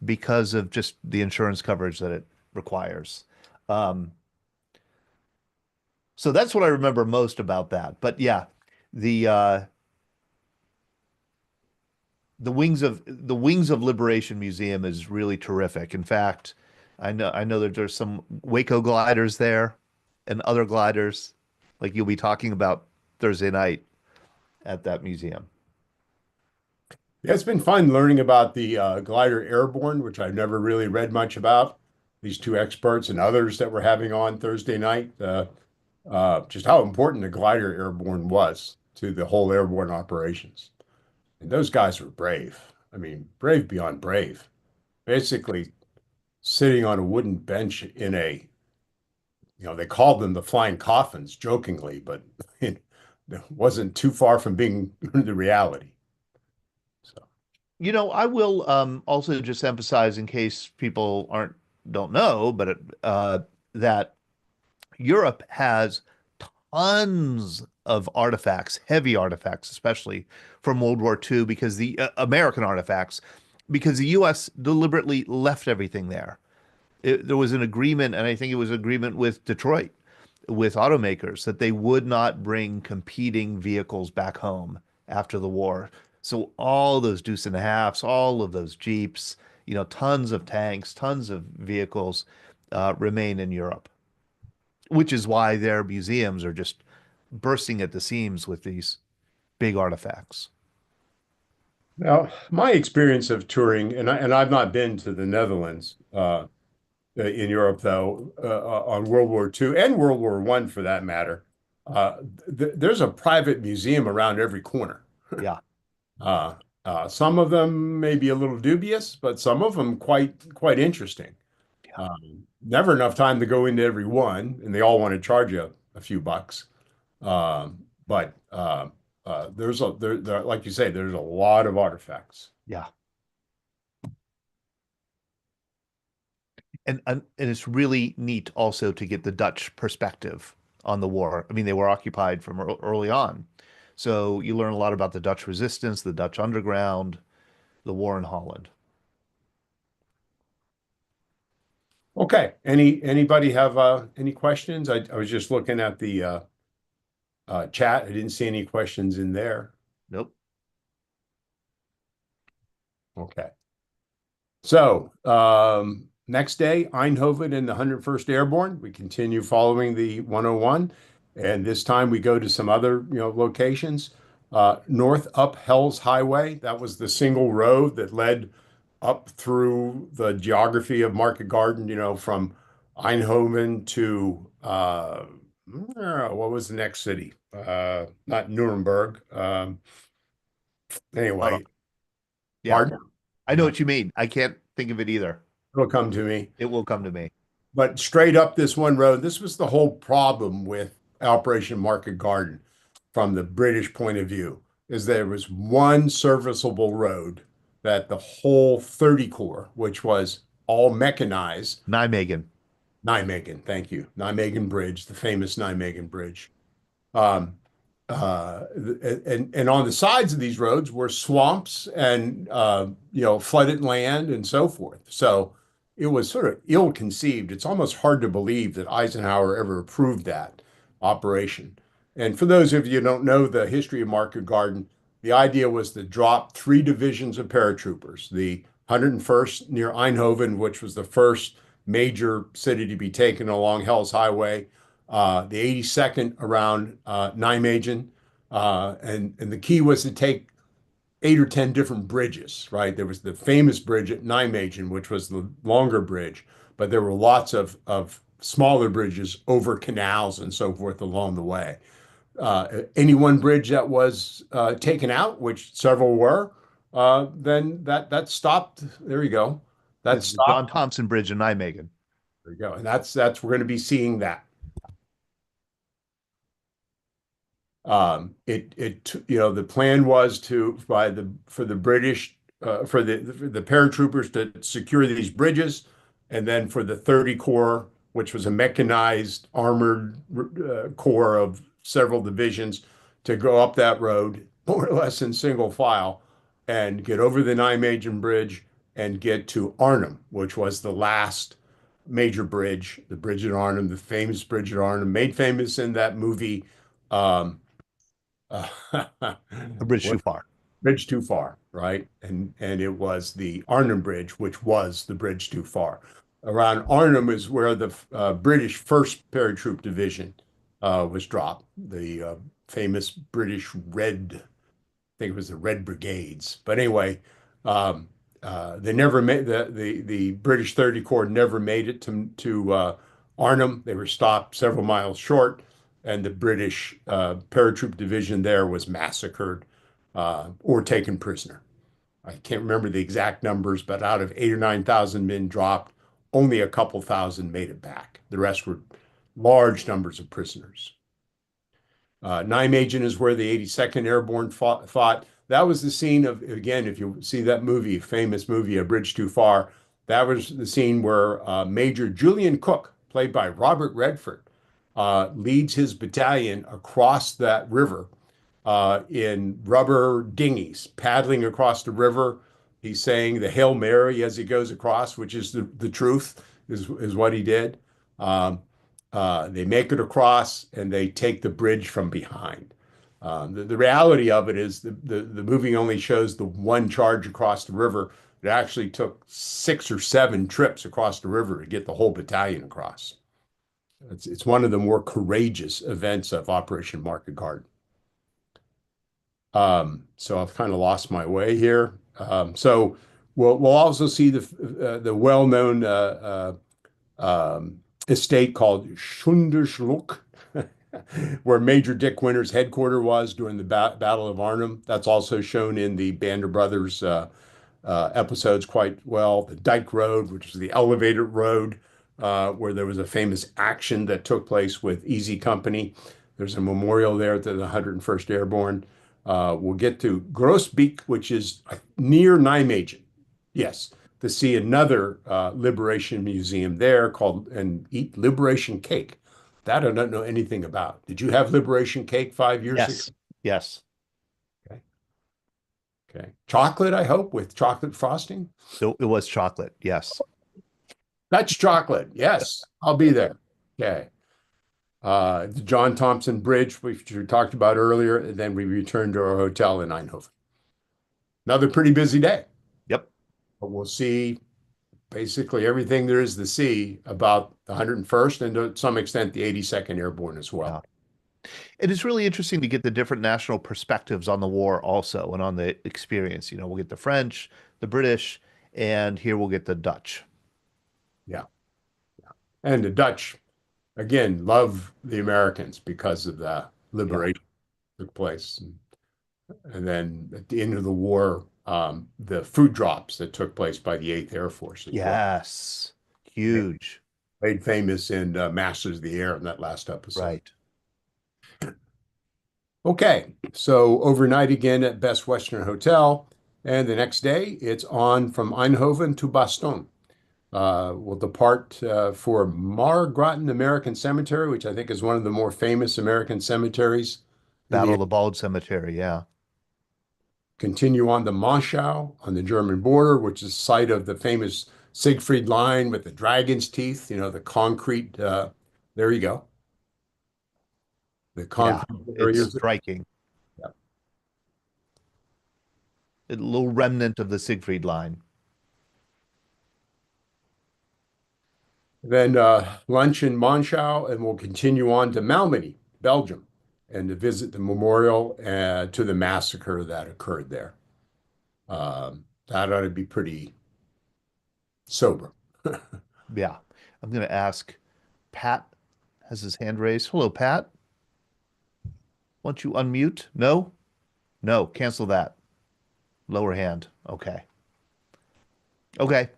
Speaker 1: because of just the insurance coverage that it requires. Um, so that's what I remember most about that. But yeah, the the Wings of Liberation Museum is really terrific. In fact, I know that there's some Waco gliders there and other gliders like you'll be talking about Thursday night at that museum.
Speaker 2: Yeah, it's been fun learning about the glider Airborne, which I've never really read much about. These two experts and others that we're having on Thursday night, just how important the glider Airborne was to the whole airborne operations. And those guys were brave. I mean, brave beyond brave. Basically, sitting on a wooden bench in they called them the flying coffins jokingly, but it wasn't too far from being the reality. So,
Speaker 1: I will also just emphasize in case people aren't don't know, but that Europe has tons of artifacts, heavy artifacts, especially from World War II, because the American artifacts, because the U.S. deliberately left everything there. There was an agreement, and I think it was an agreement with Detroit, with automakers, that they would not bring competing vehicles back home after the war. So all those deuce and a halves, all of those Jeeps, tons of tanks, tons of vehicles remain in Europe, which is why their museums are just bursting at the seams with these big artifacts.
Speaker 2: now, my experience of touring, and I've not been to the Netherlands in Europe though, on World War II and World War I for that matter, there's a private museum around every corner.
Speaker 1: Yeah,
Speaker 2: Uh, some of them may be a little dubious, but some of them quite interesting.
Speaker 1: yeah,
Speaker 2: Never enough time to go into every one, and they all want to charge you a few bucks. But like you say, there's a lot of artifacts.
Speaker 1: yeah. And it's really neat also to get the Dutch perspective on the war. I mean, they were occupied from early on. So you learn a lot about the Dutch resistance, the Dutch underground, the war in Holland.
Speaker 2: Okay. Anybody have any questions? I was just looking at the chat. I didn't see any questions in there.
Speaker 1: Nope.
Speaker 2: Okay. So next day, Eindhoven and the 101st Airborne. We continue following the 101, and this time we go to some other locations. North up Hell's Highway. That was the single road that led up through the geography of Market Garden. From Einhoven to what was the next city? Not Nuremberg.
Speaker 1: Uh,
Speaker 2: Anyway,
Speaker 1: yeah,
Speaker 2: pardon?
Speaker 1: I know what you mean. I can't think of it either.
Speaker 2: It'll come to me.
Speaker 1: It will come to me.
Speaker 2: But straight up this one road, this was the whole problem with Operation Market Garden from the British point of view, is there was one serviceable road that the whole 30 Corps, which was all mechanized,
Speaker 1: Nijmegen.
Speaker 2: Nijmegen, thank you, Nijmegen Bridge, the famous Nijmegen Bridge. Um, and on the sides of these roads were swamps and flooded land and so forth. So it was sort of ill-conceived. It's almost hard to believe that Eisenhower ever approved that operation. And for those of you who don't know the history of Market Garden, The idea was to drop three divisions of paratroopers, the 101st near Einhoven, which was the first major city to be taken along Hell's Highway, the 82nd around Nijmegen, and the key was to take 8 or 10 different bridges, right? There was the famous bridge at Nijmegen, which was the longer bridge, but there were lots of smaller bridges over canals and so forth along the way. Any one bridge that was taken out, which several were, then that stopped. There you go. That
Speaker 1: It's the John
Speaker 2: stopped.
Speaker 1: Thompson Bridge in Nijmegen.
Speaker 2: There you go. And that's we're going to be seeing that. The plan was for the British for the paratroopers to secure these bridges, and then for the 30 Corps, which was a mechanized armored corps of several divisions, to go up that road more or less in single file and get over the Nijmegen Bridge and get to Arnhem, which was the last major bridge, the bridge at Arnhem, the famous bridge at Arnhem, made famous in that movie. Um,
Speaker 1: A bridge too
Speaker 2: what
Speaker 1: far.
Speaker 2: bridge too far, right? And it was the Arnhem Bridge, which was the bridge too far. Around Arnhem is where the British First Paratroop Division was dropped. The famous British Red, I think it was the Red Brigades. But anyway, they never made the British 30 Corps never made it to Arnhem. They were stopped several miles short, and the British paratroop division there was massacred or taken prisoner. I can't remember the exact numbers, but out of 8 or 9 thousand men dropped, only a couple thousand made it back. The rest were large numbers of prisoners. Nijmegen is where the 82nd Airborne fought. That was the scene of, again, if you see that movie, famous movie, A Bridge Too Far, that was the scene where Major Julian Cook, played by Robert Redford, leads his battalion across that river in rubber dinghies, paddling across the river. He's saying the Hail Mary as he goes across, which is the truth, is what he did. They make it across and they take the bridge from behind. The reality of it is the movie only shows the one charge across the river. It actually took 6 or 7 trips across the river to get the whole battalion across. It's one of the more courageous events of Operation Market Garden. So I've kind of lost my way here. So we'll also see the well-known estate called Schunderschluck, where Major Dick Winter's headquarters was during the Battle of Arnhem. That's also shown in the Band of Brothers episodes quite well. The Dyke Road, which is the elevated road, where there was a famous action that took place with Easy Company. There's a memorial there to the 101st Airborne. We'll get to Groesbeek, which is near Nijmegen. Yes, to see another liberation museum there called, and eat liberation cake. That I don't know anything about. Did you have liberation cake 5 years
Speaker 1: Yes.
Speaker 2: ago?
Speaker 1: Yes.
Speaker 2: Okay. Okay. Chocolate, I hope, with chocolate frosting.
Speaker 1: It was chocolate. Yes.
Speaker 2: That's chocolate. Yes, I'll be there. Okay. The John Thompson Bridge, which we talked about earlier, and then we returned to our hotel in Einhoven. Another pretty busy day.
Speaker 1: Yep.
Speaker 2: But we'll see basically everything there is to see about the 101st and to some extent the 82nd Airborne as well.
Speaker 1: Yeah. It is really interesting to get the different national perspectives on the war also and on the experience. We'll get the French, the British, and here we'll get the Dutch.
Speaker 2: Yeah. Yeah. And the Dutch, again, love the Americans because of the liberation that took place. And then at the end of the war, the food drops that took place by the 8th Air Force as well.
Speaker 1: Yes. Huge.
Speaker 2: Made famous in Masters of the Air in that last episode.
Speaker 1: Right.
Speaker 2: Okay, so overnight again at Best Western Hotel, and the next day it's on from Einhoven to Bastogne. We'll depart for Margraten American Cemetery, which I think is one of the more famous American cemeteries.
Speaker 1: Battle of the Bulge Cemetery. Yeah.
Speaker 2: Continue on to Monschau on the German border, which is the site of the famous Siegfried Line with the dragon's teeth, the concrete. There you go. The concrete
Speaker 1: It's striking.
Speaker 2: Yeah.
Speaker 1: A little remnant of the Siegfried line.
Speaker 2: Then lunch in Monschau, and we'll continue on to Malmedy, Belgium, and to visit the memorial to the massacre that occurred there. That ought to be pretty sober.
Speaker 1: Yeah. I'm going to ask Pat has his hand raised. Hello, Pat. Why don't you unmute? No? No, cancel that. Lower hand. Okay. Okay.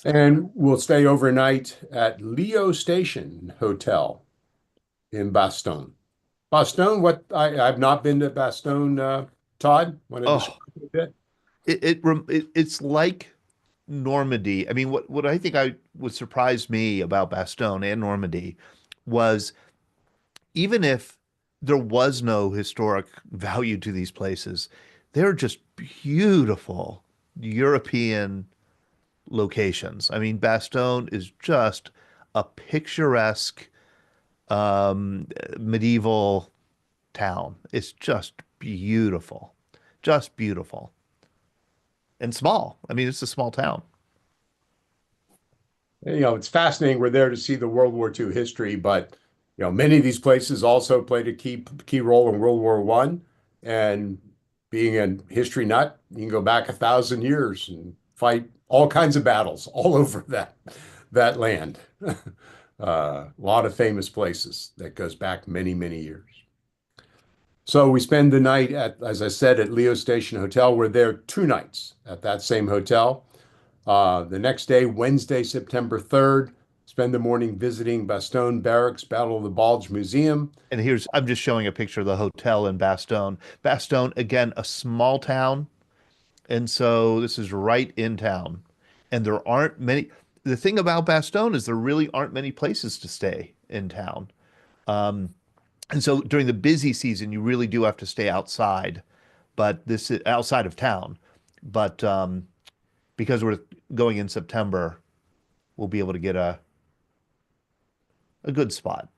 Speaker 2: And we'll stay overnight at Leo Station Hotel in Bastogne. Bastogne, I've not been to Bastogne, Todd. Want to
Speaker 1: Oh,
Speaker 2: describe it a bit?
Speaker 1: it's like Normandy. I mean, what I think I would surprise me about Bastogne and Normandy was even if there was no historic value to these places, they're just beautiful European locations. I mean, Bastogne is just a picturesque medieval town. It's just beautiful and small. I mean, it's a small town.
Speaker 2: It's fascinating. We're there to see the World War II history, but many of these places also played a key role in World War One. And being a history nut, you can go back 1,000 years and fight all kinds of battles all over that land. A lot of famous places that goes back many, many years. So we spend the night as I said, at Leo Station Hotel. We're there 2 nights at that same hotel. The next day, Wednesday, September 3rd, spend the morning visiting Bastogne Barracks Battle of the Bulge Museum.
Speaker 1: And I'm just showing a picture of the hotel in Bastogne. Bastogne, again, a small town. And so this is right in town. And there aren't many. The thing about Bastogne is there really aren't many places to stay in town. Um, and so during the busy season, you really do have to stay outside, but this is outside of town. But because we're going in September, we'll be able to get a good spot.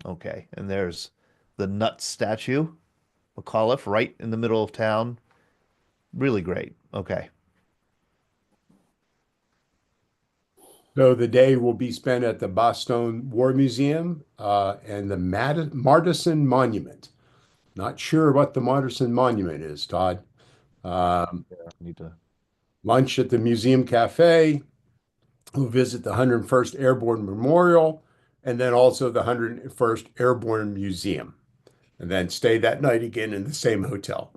Speaker 1: Okay. And there's the nut statue, McAuliffe, right in the middle of town. Really great. Okay.
Speaker 2: So the day will be spent at the Bastogne War Museum and the Martison Monument. Not sure what the Martison Monument is, Todd. Um,
Speaker 1: Yeah, need to.
Speaker 2: Lunch at the Museum Cafe. We'll visit the 101st Airborne Memorial and then also the 101st Airborne Museum, and then stay that night again in the same hotel.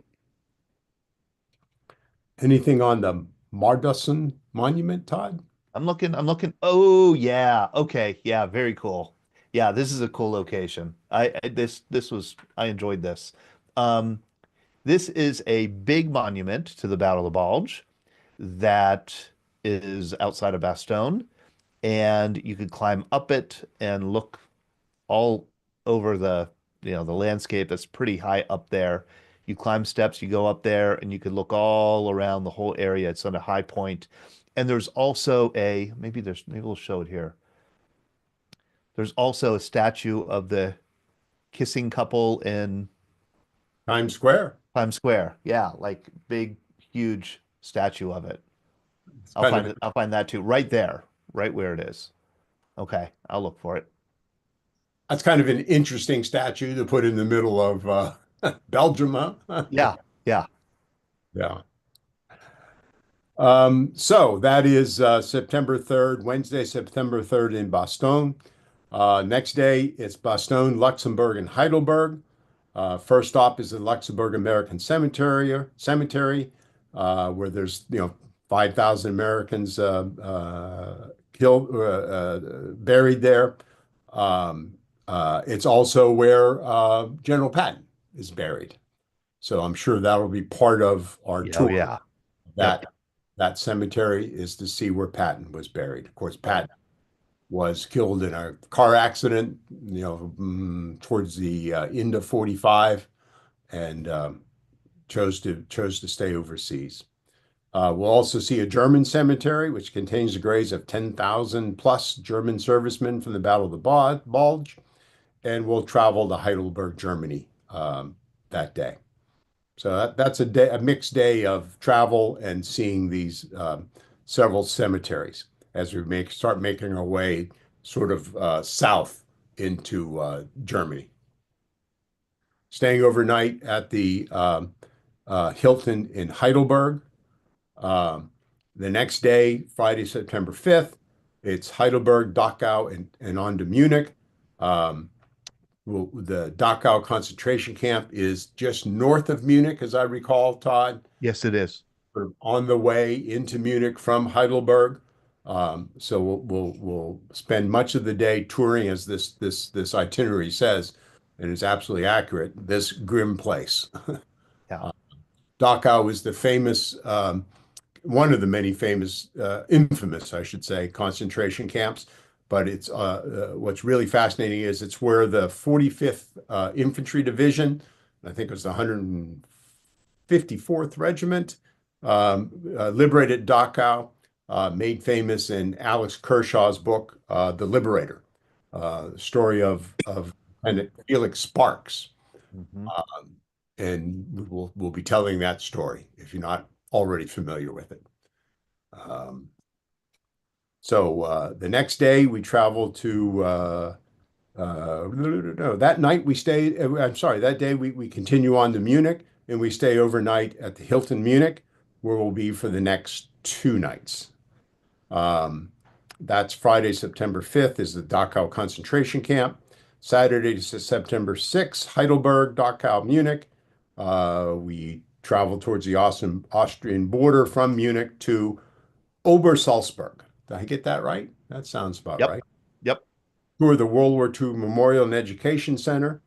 Speaker 2: Anything on the Martison Monument, Todd?
Speaker 1: I'm looking. Oh yeah. Okay. Yeah, very cool. Yeah, this is a cool location. I enjoyed this. Um, this is a big monument to the Battle of the Bulge that is outside of Bastogne, and you could climb up it and look all over the landscape that's pretty high up there. You climb steps, you go up there, and you could look all around the whole area. It's on a high point. And there's also maybe we'll show it here. There's also a statue of the kissing couple in
Speaker 2: Times Square.
Speaker 1: Times Square. Yeah, like big, huge statue of it.
Speaker 2: It's kind of
Speaker 1: I'll find that too. Right there, right where it is. Okay, I'll look for it.
Speaker 2: That's kind of an interesting statue to put in the middle of Belgium, huh?
Speaker 1: Yeah, yeah.
Speaker 2: Yeah. So that is September 3rd, Wednesday, September 3rd in Bastogne. Next day, it's Bastogne, Luxembourg, and Heidelberg. First stop is the Luxembourg American Cemetery, where there's 5,000 Americans killed, buried there. It's also where General Patton is buried. So I'm sure that will be part of our
Speaker 1: Yeah, oh
Speaker 2: tour.
Speaker 1: yeah.
Speaker 2: That
Speaker 1: Yep.
Speaker 2: that cemetery is to see where Patton was buried. Of course, Patton was killed in a car accident, towards the end of 45, and chose to stay overseas. We'll also see a German cemetery, which contains the graves of 10,000 plus German servicemen from the Battle of the Bulge, and we'll travel to Heidelberg, Germany, that day. So that's a mixed day of travel and seeing these several cemeteries as we start making our way sort of south into Germany. Staying overnight at the Hilton in Heidelberg. Um, the next day, Friday, September 5th, it's Heidelberg, Dachau, and on to Munich. Um, the Dachau concentration camp is just north of Munich, as I recall, Todd,
Speaker 1: Yes, it is.
Speaker 2: sort of on the way into Munich from Heidelberg. So we'll spend much of the day touring, as this itinerary says, and it's absolutely accurate, this grim place.
Speaker 1: Yeah.
Speaker 2: Dachau is the famous one of the many famous, infamous, I should say, concentration camps. But it's what's really fascinating is it's where the 45th Infantry Division, I think it was the 154th Regiment, liberated Dachau, made famous in Alex Kershaw's book, The Liberator, story of Lieutenant Felix Sparks.
Speaker 1: Mhm.
Speaker 2: And we'll be telling that story if you're not already familiar with it. So the next day we traveled to no, that night we stayed. I'm sorry, that day we continue on to Munich and we stay overnight at the Hilton Munich, where we'll be for the next 2 nights. Um, that's Friday, September 5th is the Dachau concentration camp. Saturday, September 6th, Heidelberg, Dachau, Munich. We travel towards the Austrian border from Munich to Obersalzberg. Did I get that right? That sounds about
Speaker 1: Yep.
Speaker 2: right.
Speaker 1: Yep.
Speaker 2: Tour the World War II Memorial and Education Center.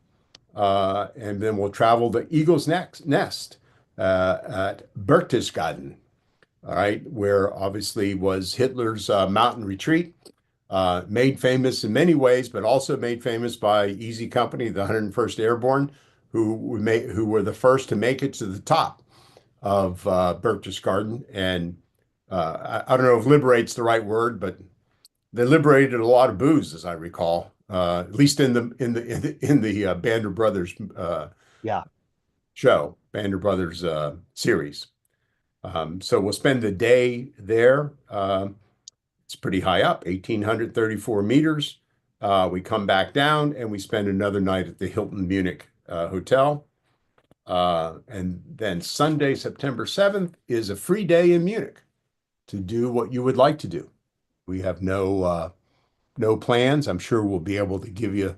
Speaker 2: And then we'll travel to Eagle's Nest at Berchtesgaden, all right, where obviously was Hitler's mountain retreat, made famous in many ways, but also made famous by Easy Company, the 101st Airborne, who were the first to make it to the top of Berchtesgaden. And I don't know if liberate's the right word, but they liberated a lot of booze, as I recall, at least in the Band of Brothers
Speaker 1: Yeah.
Speaker 2: show, Band of Brothers series. So we'll spend the day there. It's pretty high up, 1,834 meters. We come back down and we spend another night at the Hilton Munich Hotel. And then Sunday, September 7th, is a free day in Munich to do what you would like to do. We have no plans. I'm sure we'll be able to give you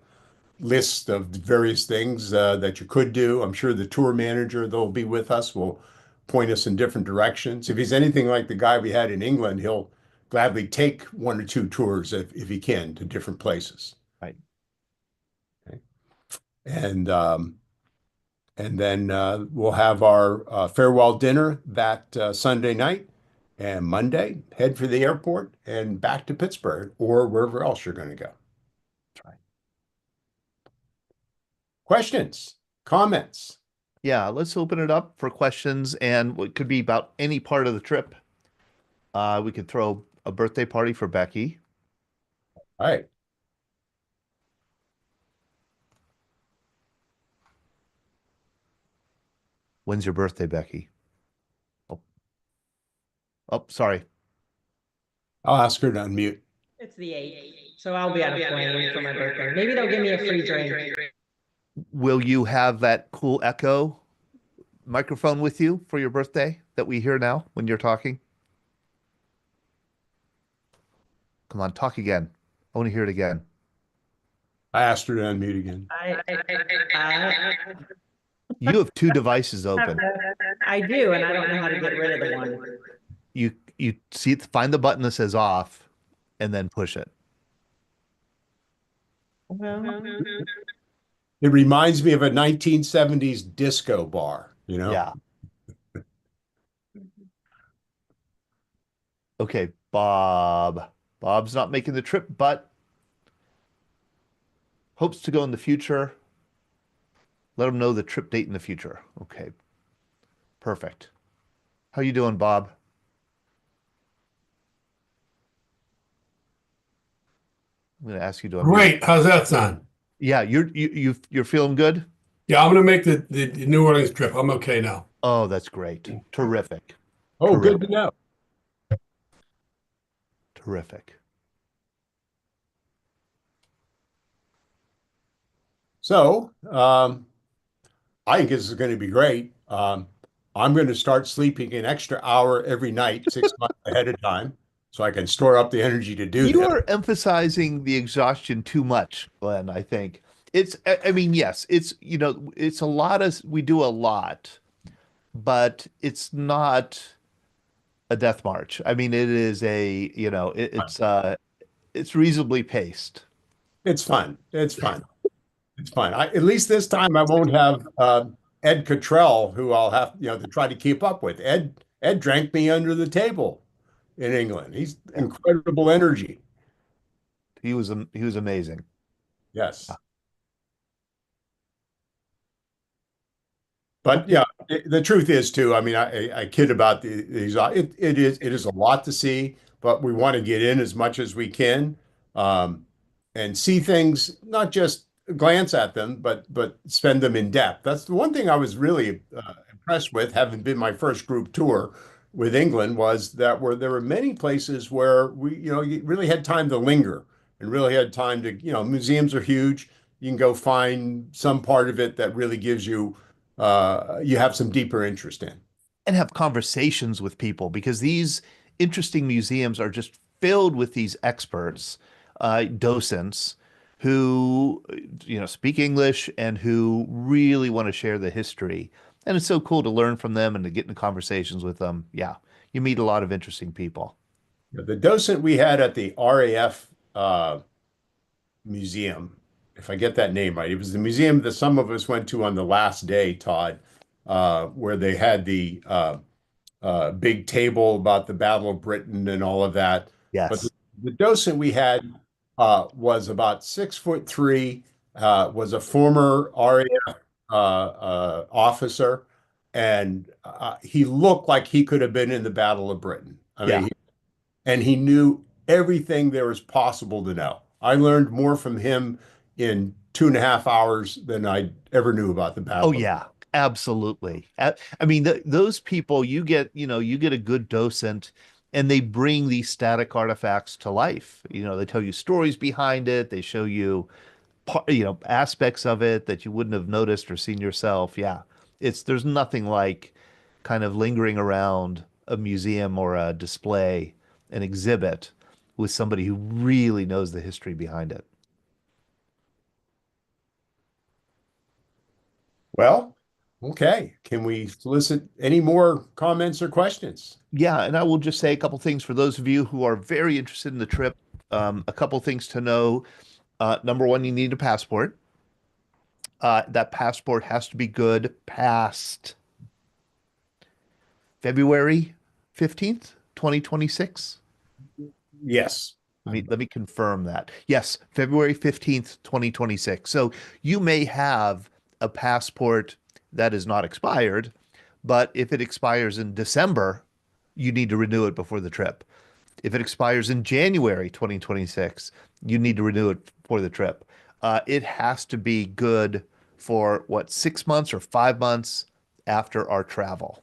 Speaker 2: lists of various things that you could do. I'm sure the tour manager that'll be with us will point us in different directions. If he's anything like the guy we had in England, he'll gladly take 1 or 2 tours if he can to different places.
Speaker 1: Right.
Speaker 2: Okay. And then we'll have our farewell dinner that Sunday night, and Monday head for the airport and back to Pittsburgh or wherever else you're going to go.
Speaker 1: That's right.
Speaker 2: Questions, comments?
Speaker 1: Yeah, let's open it up for questions, and it could be about any part of the trip. We could throw a birthday party for Becky.
Speaker 2: All right.
Speaker 1: When's your birthday, Becky? Oh, oh, sorry.
Speaker 2: I'll ask her to unmute.
Speaker 4: It's the 8th, so I'll be out of plane for my birthday. Maybe they'll give me a free drink.
Speaker 1: Will you have that cool echo microphone with you for your birthday that we hear now when you're talking? Come on, talk again. I want to hear it again.
Speaker 2: I asked her to unmute again.
Speaker 1: You have 2 devices open.
Speaker 4: I do, and I don't know how to get rid of the one.
Speaker 1: You see, find the button that says off, and then push it.
Speaker 4: Well,
Speaker 2: It reminds me of a 1970s disco bar, you know?
Speaker 1: Yeah. Okay, Bob. Bob's not making the trip, but hopes to go in the future. Let him know the trip date in the future. Okay. Perfect. How you doing, Bob? I'm going to ask you to unmute.
Speaker 5: Great. How's that sound?
Speaker 1: Yeah, you're feeling good?
Speaker 5: Yeah, I'm gonna make the New Orleans trip. I'm okay now.
Speaker 1: Oh, that's great. Terrific.
Speaker 2: Oh, good to
Speaker 1: Terrific.
Speaker 2: know.
Speaker 1: Terrific.
Speaker 2: So, I think this is going to be great. I'm going to start sleeping an extra hour every night, 6 months ahead of time, so I can store up the energy to do
Speaker 1: You
Speaker 2: this.
Speaker 1: are emphasizing the exhaustion too much, Glenn, I think. I mean, yes, it's a lot of, we do a lot, but it's not a death march. I mean, it is it's reasonably paced.
Speaker 2: It's fun. It's fun. It's fun. At least this time I won't have Ed Cottrell, who I'll have, to try to keep up with. Ed drank me under the table in England. He's
Speaker 1: Yeah.
Speaker 2: incredible energy.
Speaker 1: He was amazing.
Speaker 2: Yes. But
Speaker 1: Okay.
Speaker 2: yeah, the truth is too. I mean, I kid about these. It is a lot to see, but we want to get in as much as we can, and see things, not just glance at them, but spend them in depth. That's the one thing I was really impressed with, having been my first group tour with England, was that there were many places where you really had time to linger and really had time to, museums are huge. You can go find some part of it that really gives you have some deeper interest in.
Speaker 1: And have conversations with people because these interesting museums are just filled with these experts, docents who, speak English and who really want to share the history. And it's so cool to learn from them and to get into conversations with them. Yeah, you meet a lot of interesting people.
Speaker 2: The docent we had at the RAF museum, if I get that name right, it was the museum that some of us went to on the last day, Todd, where they had the big table about the Battle of Britain and all of that. But the,
Speaker 1: Yes.
Speaker 2: the docent we had was about 6'3", was a former RAF officer, and he looked like he could have been in the Battle of Britain. I mean,
Speaker 1: Yeah.
Speaker 2: and he knew everything there was possible to know. I learned more from him in 2.5 hours than I ever knew about the
Speaker 1: Oh
Speaker 2: Battle of.
Speaker 1: yeah, absolutely. I mean, those people you get a good docent and they bring these static artifacts to life. They tell you stories behind it. They show you aspects of it that you wouldn't have noticed or seen yourself. Yeah. There's nothing like kind of lingering around a museum or a display, an exhibit with somebody who really knows the history behind it.
Speaker 2: Well, okay. Can we solicit any more comments or questions?
Speaker 1: Yeah, and I will just say a couple things for those of you who are very interested in the trip. A couple things to know. Number one, you need a passport. That passport has to be good past February 15th, 2026.
Speaker 2: Yes.
Speaker 1: Let me confirm that. Yes, February 15th, 2026. So you may have a passport that is not expired, but if it expires in December, you need to renew it before the trip. If it expires in January 2026, you need to renew it for the trip. It has to be good for what, 6 months or 5 months after our travel.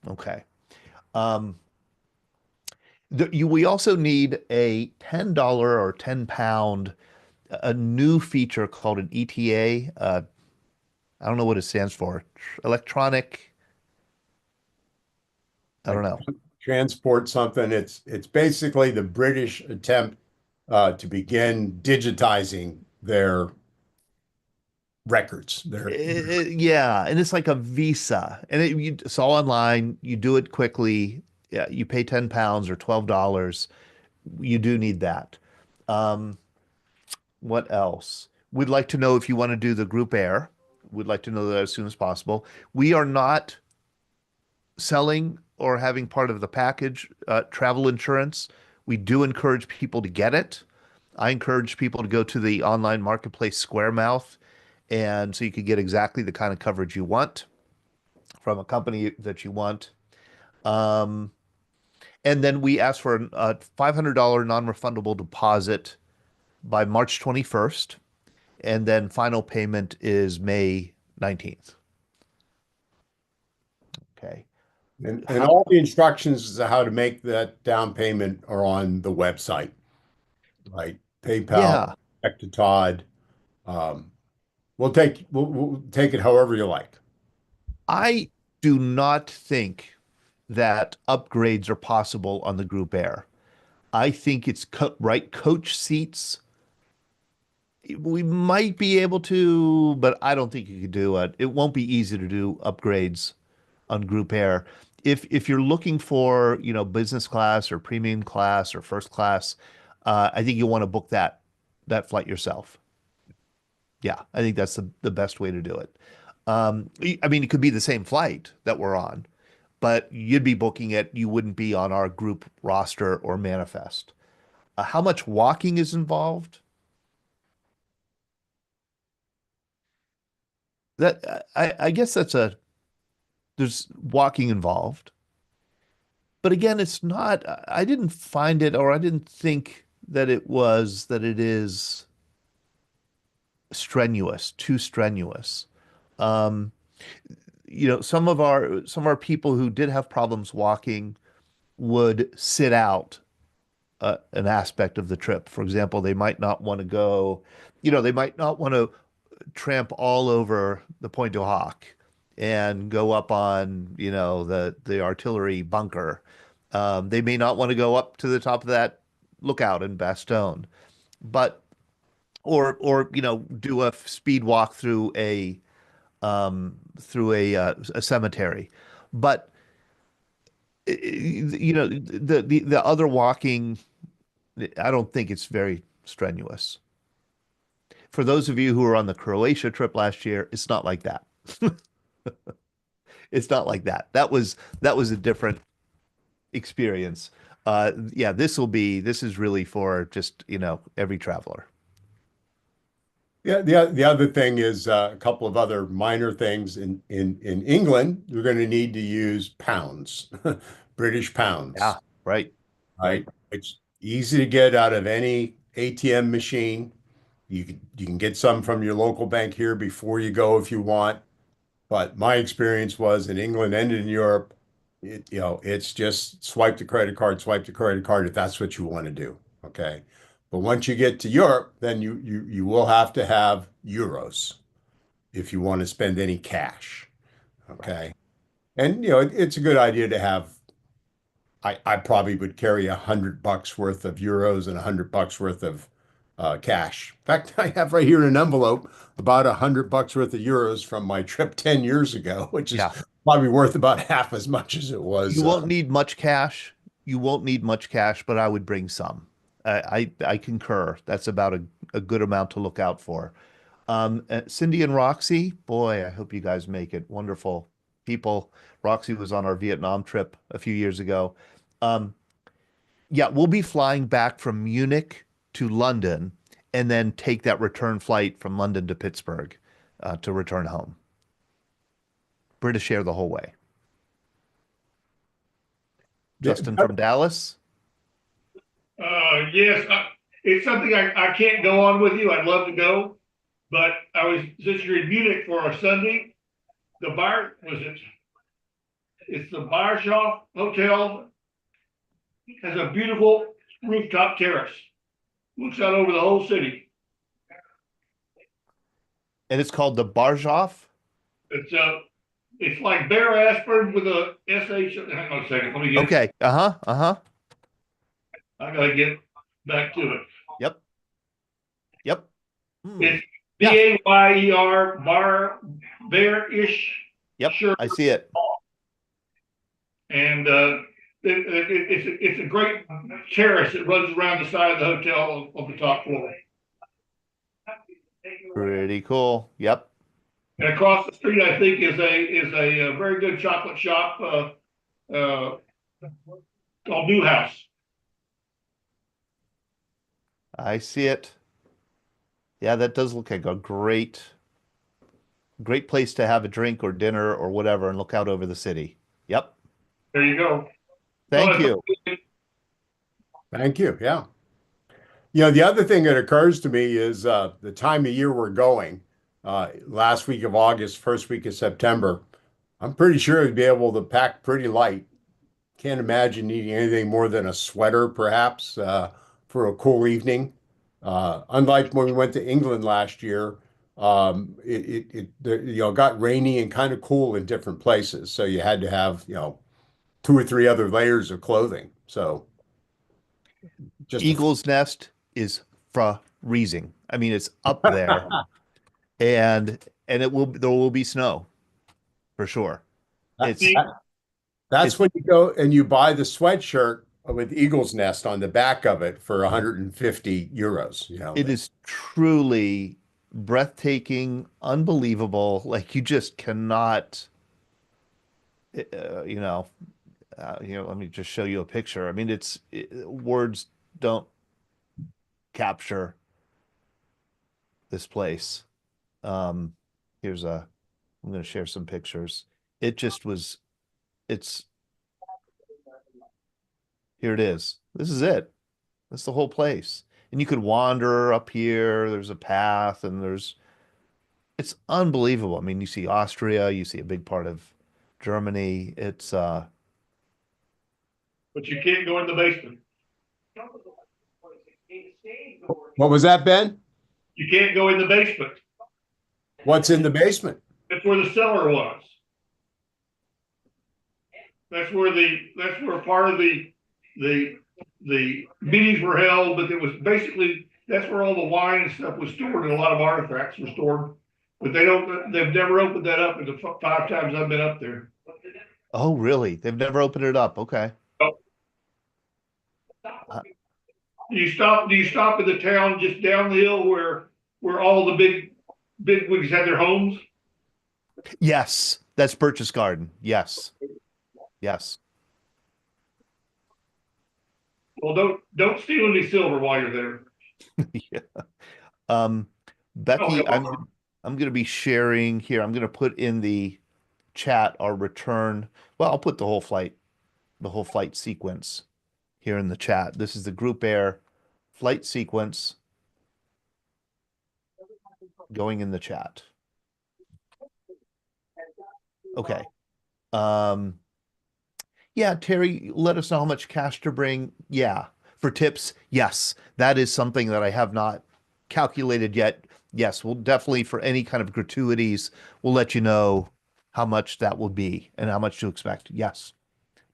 Speaker 1: Okay. Um, we also need a $10 or 10 pound, a new feature called an ETA. I don't know what it stands for. Electronic, I don't
Speaker 2: Like
Speaker 1: know.
Speaker 2: transport something. It's basically the British attempt to begin digitizing their records.
Speaker 1: Yeah, and it's like a visa, and it's all online. You do it quickly. Yeah, you pay 10 pounds or $12. You do need that. Um, what else? We'd like to know if you want to do the group air. We'd like to know that as soon as possible. We are not selling or having part of the package travel insurance. We do encourage people to get it. I encourage people to go to the online marketplace Squaremouth, and so you can get exactly the kind of coverage you want from a company that you want. Um, and then we ask for a $500 non-refundable deposit by March 21st, and then final payment is May 19th. Okay.
Speaker 2: And all the instructions as to how to make that down payment are on the website, right? PayPal,
Speaker 1: Yeah,
Speaker 2: back to Todd. Um, we'll take it however you like.
Speaker 1: I do not think that upgrades are possible on the Group Air. I think it's right coach seats. We might be able to, but I don't think you could do it. It won't be easy to do upgrades on Group Air. If you're looking for, business class or premium class or first class, I think you want to book that flight yourself. Yeah, I think that's the best way to do it. I mean, it could be the same flight that we're on, but you'd be booking it. You wouldn't be on our group roster or manifest. How much walking is involved? That I guess there's walking involved, but again, it's not. I didn't find it, or I didn't think that it is strenuous, too strenuous. Um, some of our people who did have problems walking would sit out an aspect of the trip. For example, they might not want to go, they might not want to tramp all over the Pointe du Hoc and go up on, the artillery bunker. They may not want to go up to the top of that lookout in Bastogne, but or do a speed walk through a cemetery. But the other walking, I don't think it's very strenuous. For those of you who were on the Croatia trip last year, it's not like that. It's not like that. That was a different experience. Yeah, this is really for just, every traveler.
Speaker 2: Yeah, the other thing is a couple of other minor things in England. You're going to need to use pounds, British pounds,
Speaker 1: Yeah, right,
Speaker 2: right?
Speaker 1: right.
Speaker 2: It's easy to get out of any ATM machine. You can get some from your local bank here before you go if you want. But my experience was in England and in Europe, it's just swipe the credit card if that's what you want to do. Okay. But once you get to Europe, then you will have to have euros if you want to spend any cash.
Speaker 1: Right.
Speaker 2: Okay. And it's a good idea to have. I probably would carry $100 worth of euros and $100 worth of cash. In fact, I have right here in an envelope about $100 worth of euros from my trip 10 years ago, which is
Speaker 1: Yeah.
Speaker 2: probably worth about half as much as it was.
Speaker 1: You won't need much cash. You won't need much cash, but I would bring some. I concur. That's about a good amount to look out for. Cindy and Roxy, boy, I hope you guys make it. Wonderful people. Roxy was on our Vietnam trip a few years ago. Um, yeah, we'll be flying back from Munich to London and then take that return flight from London to Pittsburgh to return home. British Air the whole way. Justin from Dallas.
Speaker 6: Yes, it's something I can't go on with you. I'd love to go, but since you're in Munich for a Sunday, it's the Barshof Hotel. It has a beautiful rooftop terrace. Looks out over the whole city.
Speaker 1: And it's called the Barjoff.
Speaker 6: It's like Bear Aspirin with a SH. Hang on a second. Let me get.
Speaker 1: Okay. Uh-huh. Uh-huh.
Speaker 6: I gotta get back to it.
Speaker 1: Yep. Yep. Hmm.
Speaker 6: It's
Speaker 1: Yeah.
Speaker 6: Bayer Bar Bear-ish.
Speaker 1: Yep.
Speaker 6: Sure.
Speaker 1: I see it.
Speaker 6: And it's a great terrace that runs around the side of the hotel on the top floor.
Speaker 1: Pretty cool. Yep.
Speaker 6: And across the street, I think is a very good chocolate shop called New House.
Speaker 1: I see it. Yeah, that does look like a great place to have a drink or dinner or whatever and look out over the city. Yep.
Speaker 6: There you go.
Speaker 1: Thank you.
Speaker 2: Thank you. Yeah. The other thing that occurs to me is the time of year we're going. last week of August, first week of September. I'm pretty sure we'd be able to pack pretty light. Can't imagine needing anything more than a sweater, perhaps, for a cool evening. Unlike when we went to England last year, got rainy and kind of cool in different places. So you had to have, two or three other layers of clothing. So just
Speaker 1: Eagle's Nest is freezing. I mean, it's up there, and there will be snow for sure. It's
Speaker 2: that's when you go and you buy the sweatshirt with Eagle's Nest on the back of it for 150 euros.
Speaker 1: It is truly breathtaking, unbelievable. Like you just cannot, let me just show you a picture. I mean, words don't capture this place. I'm going to share some pictures. Here it is. This is it. That's the whole place. And you could wander up here. There's a path and it's unbelievable. I mean, you see Austria, you see a big part of Germany.
Speaker 6: But you can't go in the basement.
Speaker 2: What was that, Ben?
Speaker 6: You can't go in the basement.
Speaker 2: What's in the basement?
Speaker 6: That's where the cellar was. That's where part of the meetings were held, but it was basically, that's where all the wine and stuff was stored and a lot of artifacts were stored. But they've never opened that up in the 5 times I've been up there.
Speaker 1: Oh, really? They've never opened it up. Okay.
Speaker 6: Do you stop in the town just down the hill where all the big wigs had their homes?
Speaker 1: Yes, that's Birch's Garden. Yes. Yes.
Speaker 6: Well, don't steal any silver while you're there.
Speaker 1: Yeah. Becky, I'm going to be sharing here. I'm going to put in the chat our return. Well, I'll put the whole flight sequence here in the chat. This is the Group Air flight sequence going in the chat. Okay. Yeah, Terry, let us know how much cash to bring. Yeah. For tips, yes. That is something that I have not calculated yet. Yes, we'll definitely, for any kind of gratuities, we'll let you know how much that will be and how much to expect. Yes,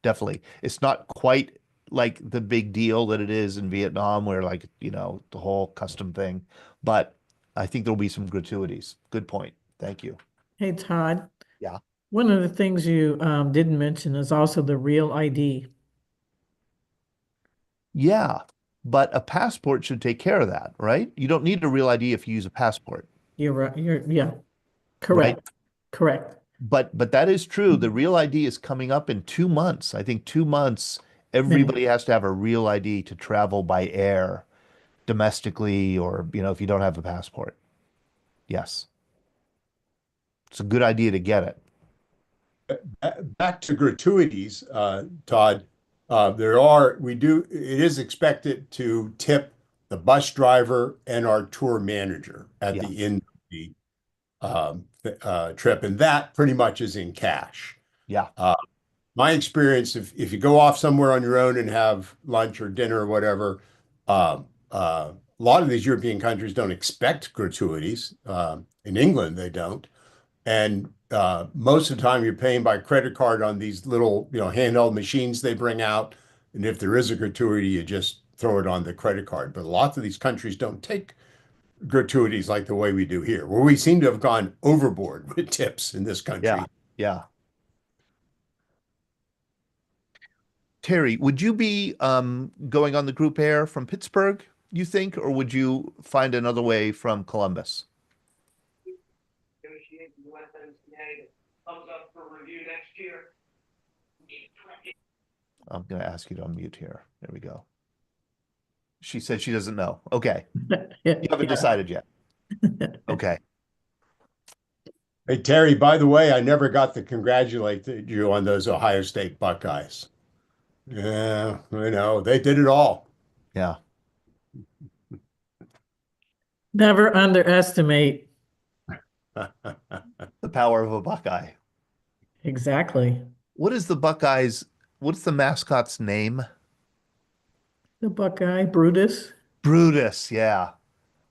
Speaker 1: definitely. It's not quite like the big deal that it is in Vietnam where the whole custom thing, but I think there'll be some gratuities. Good point. Thank you.
Speaker 7: Hey, Todd.
Speaker 1: Yeah.
Speaker 7: One of the things you didn't mention is also the real ID.
Speaker 1: Yeah, but a passport should take care of that, right? You don't need a real ID if you use a passport.
Speaker 7: You're right. Yeah, correct.
Speaker 1: Right?
Speaker 7: Correct.
Speaker 1: But that is true. The real ID is coming up in 2 months. I think 2 months, everybody has to have a real ID to travel by air domestically or, if you don't have a passport. Yes. It's a good idea to get it.
Speaker 2: Back to gratuities, Todd. It is expected to tip the bus driver and our tour manager at the end of the trip, and that pretty much is in cash.
Speaker 1: Yeah.
Speaker 2: My experience, if you go off somewhere on your own and have lunch or dinner or whatever, a lot of these European countries don't expect gratuities. In England, they don't. And most of the time you're paying by credit card on these little, handheld machines they bring out. And if there is a gratuity, you just throw it on the credit card. But lots of these countries don't take gratuities like the way we do here, where we seem to have gone overboard with tips in this country.
Speaker 1: Yeah. Yeah. Terry, would you be going on the Group Air from Pittsburgh, you think, or would you find another way from Columbus?
Speaker 6: Comes up for review next year.
Speaker 1: I'm going to ask you to unmute here. There we go. She said she doesn't know. Okay. You haven't decided yet. Okay.
Speaker 2: Hey, Terry, by the way, I never got to congratulate you on those Ohio State Buckeyes. Yeah, they did it all.
Speaker 1: Yeah.
Speaker 7: Never underestimate
Speaker 1: power of a Buckeye.
Speaker 7: Exactly.
Speaker 1: What is the Buckeyes? What's the mascot's name?
Speaker 7: The Buckeye, Brutus.
Speaker 1: Brutus, yeah.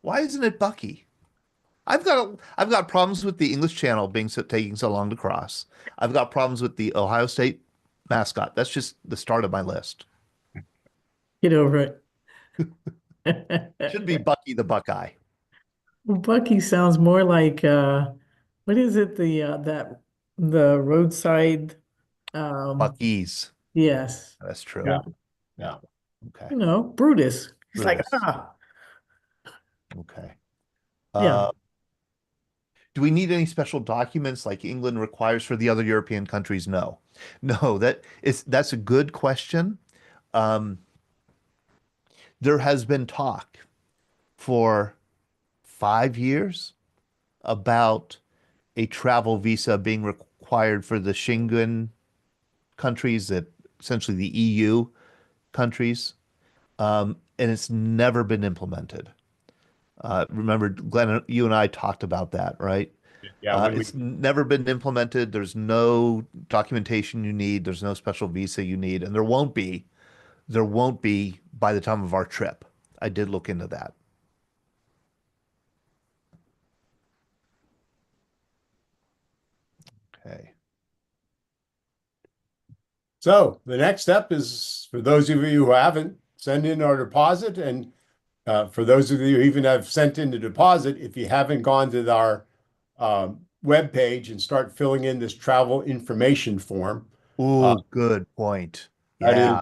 Speaker 1: Why isn't it Bucky? I've got problems with the English Channel taking so long to cross. I've got problems with the Ohio State mascot. That's just the start of my list.
Speaker 7: Get over
Speaker 1: Should be
Speaker 7: it.
Speaker 1: Bucky the Buckeye.
Speaker 7: Bucky sounds more like what is it? The roadside
Speaker 1: Bucky's.
Speaker 7: yes.
Speaker 1: That's true.
Speaker 2: Yeah. Yeah.
Speaker 1: Okay.
Speaker 7: You know, Brutus. He's like,
Speaker 1: Brutus.
Speaker 7: ah,
Speaker 1: Okay.
Speaker 7: yeah.
Speaker 1: Do we need any special documents like England requires for the other European countries? No. No, that's a good question. Um, there has been talk for 5 years about a travel visa being required for the Schengen countries, that essentially the EU countries, and it's never been implemented. Remember, Glenn, you and I talked about that, right?
Speaker 2: Yeah.
Speaker 1: It's never been implemented. There's no documentation you need. There's no special visa you need, and there won't be. There won't be by the time of our trip. I did look into that. Okay.
Speaker 2: So the next step is for those of you who haven't, send in our deposit. And for those of you who even have sent in the deposit, if you haven't gone to our web page and start filling in this travel information form,
Speaker 1: Ooh, good point.
Speaker 2: that
Speaker 1: Yeah.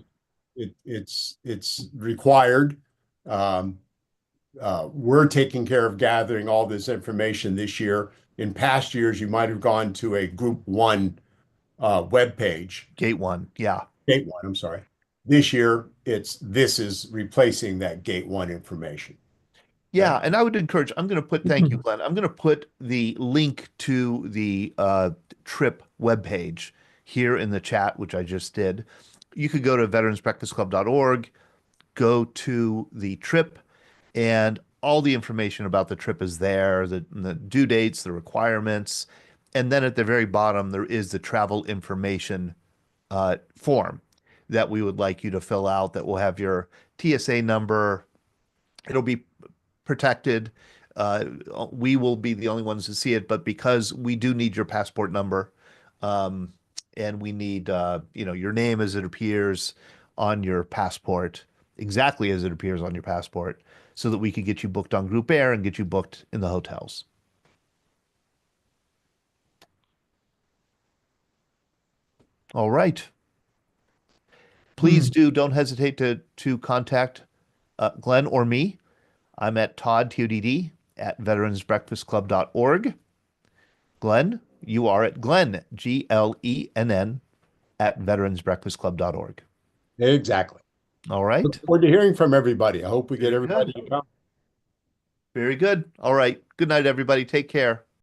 Speaker 2: it's required. We're taking care of gathering all this information this year. In past years, you might have gone to a Group 1 web page.
Speaker 1: Gate 1. Yeah.
Speaker 2: Gate 1, I'm sorry. This year, this is replacing that Gate 1 information.
Speaker 1: Yeah, and I would encourage, thank you, Glenn. I'm going to put the link to the trip webpage here in the chat, which I just did. You could go to veteransbreakfastclub.org, go to the trip, and all the information about the trip is there, the due dates, the requirements, and then at the very bottom, there is the travel information form that we would like you to fill out that will have your TSA number. It'll be protected. We will be the only ones to see it, but because we do need your passport number, and we need your name as it appears on your passport, exactly as it appears on your passport, so that we could get you booked on Group Air and get you booked in the hotels. All right. Please don't hesitate to contact Glenn or me. I'm at Todd, TODD, at veteransbreakfastclub.org. Glenn, you are at Glenn, GLENN, at veteransbreakfastclub.org.
Speaker 2: Exactly.
Speaker 1: All right.
Speaker 2: Look forward to hearing from everybody. I hope we get
Speaker 1: Very
Speaker 2: everybody
Speaker 1: good.
Speaker 2: to come.
Speaker 1: Very good. All right. Good night, everybody. Take care.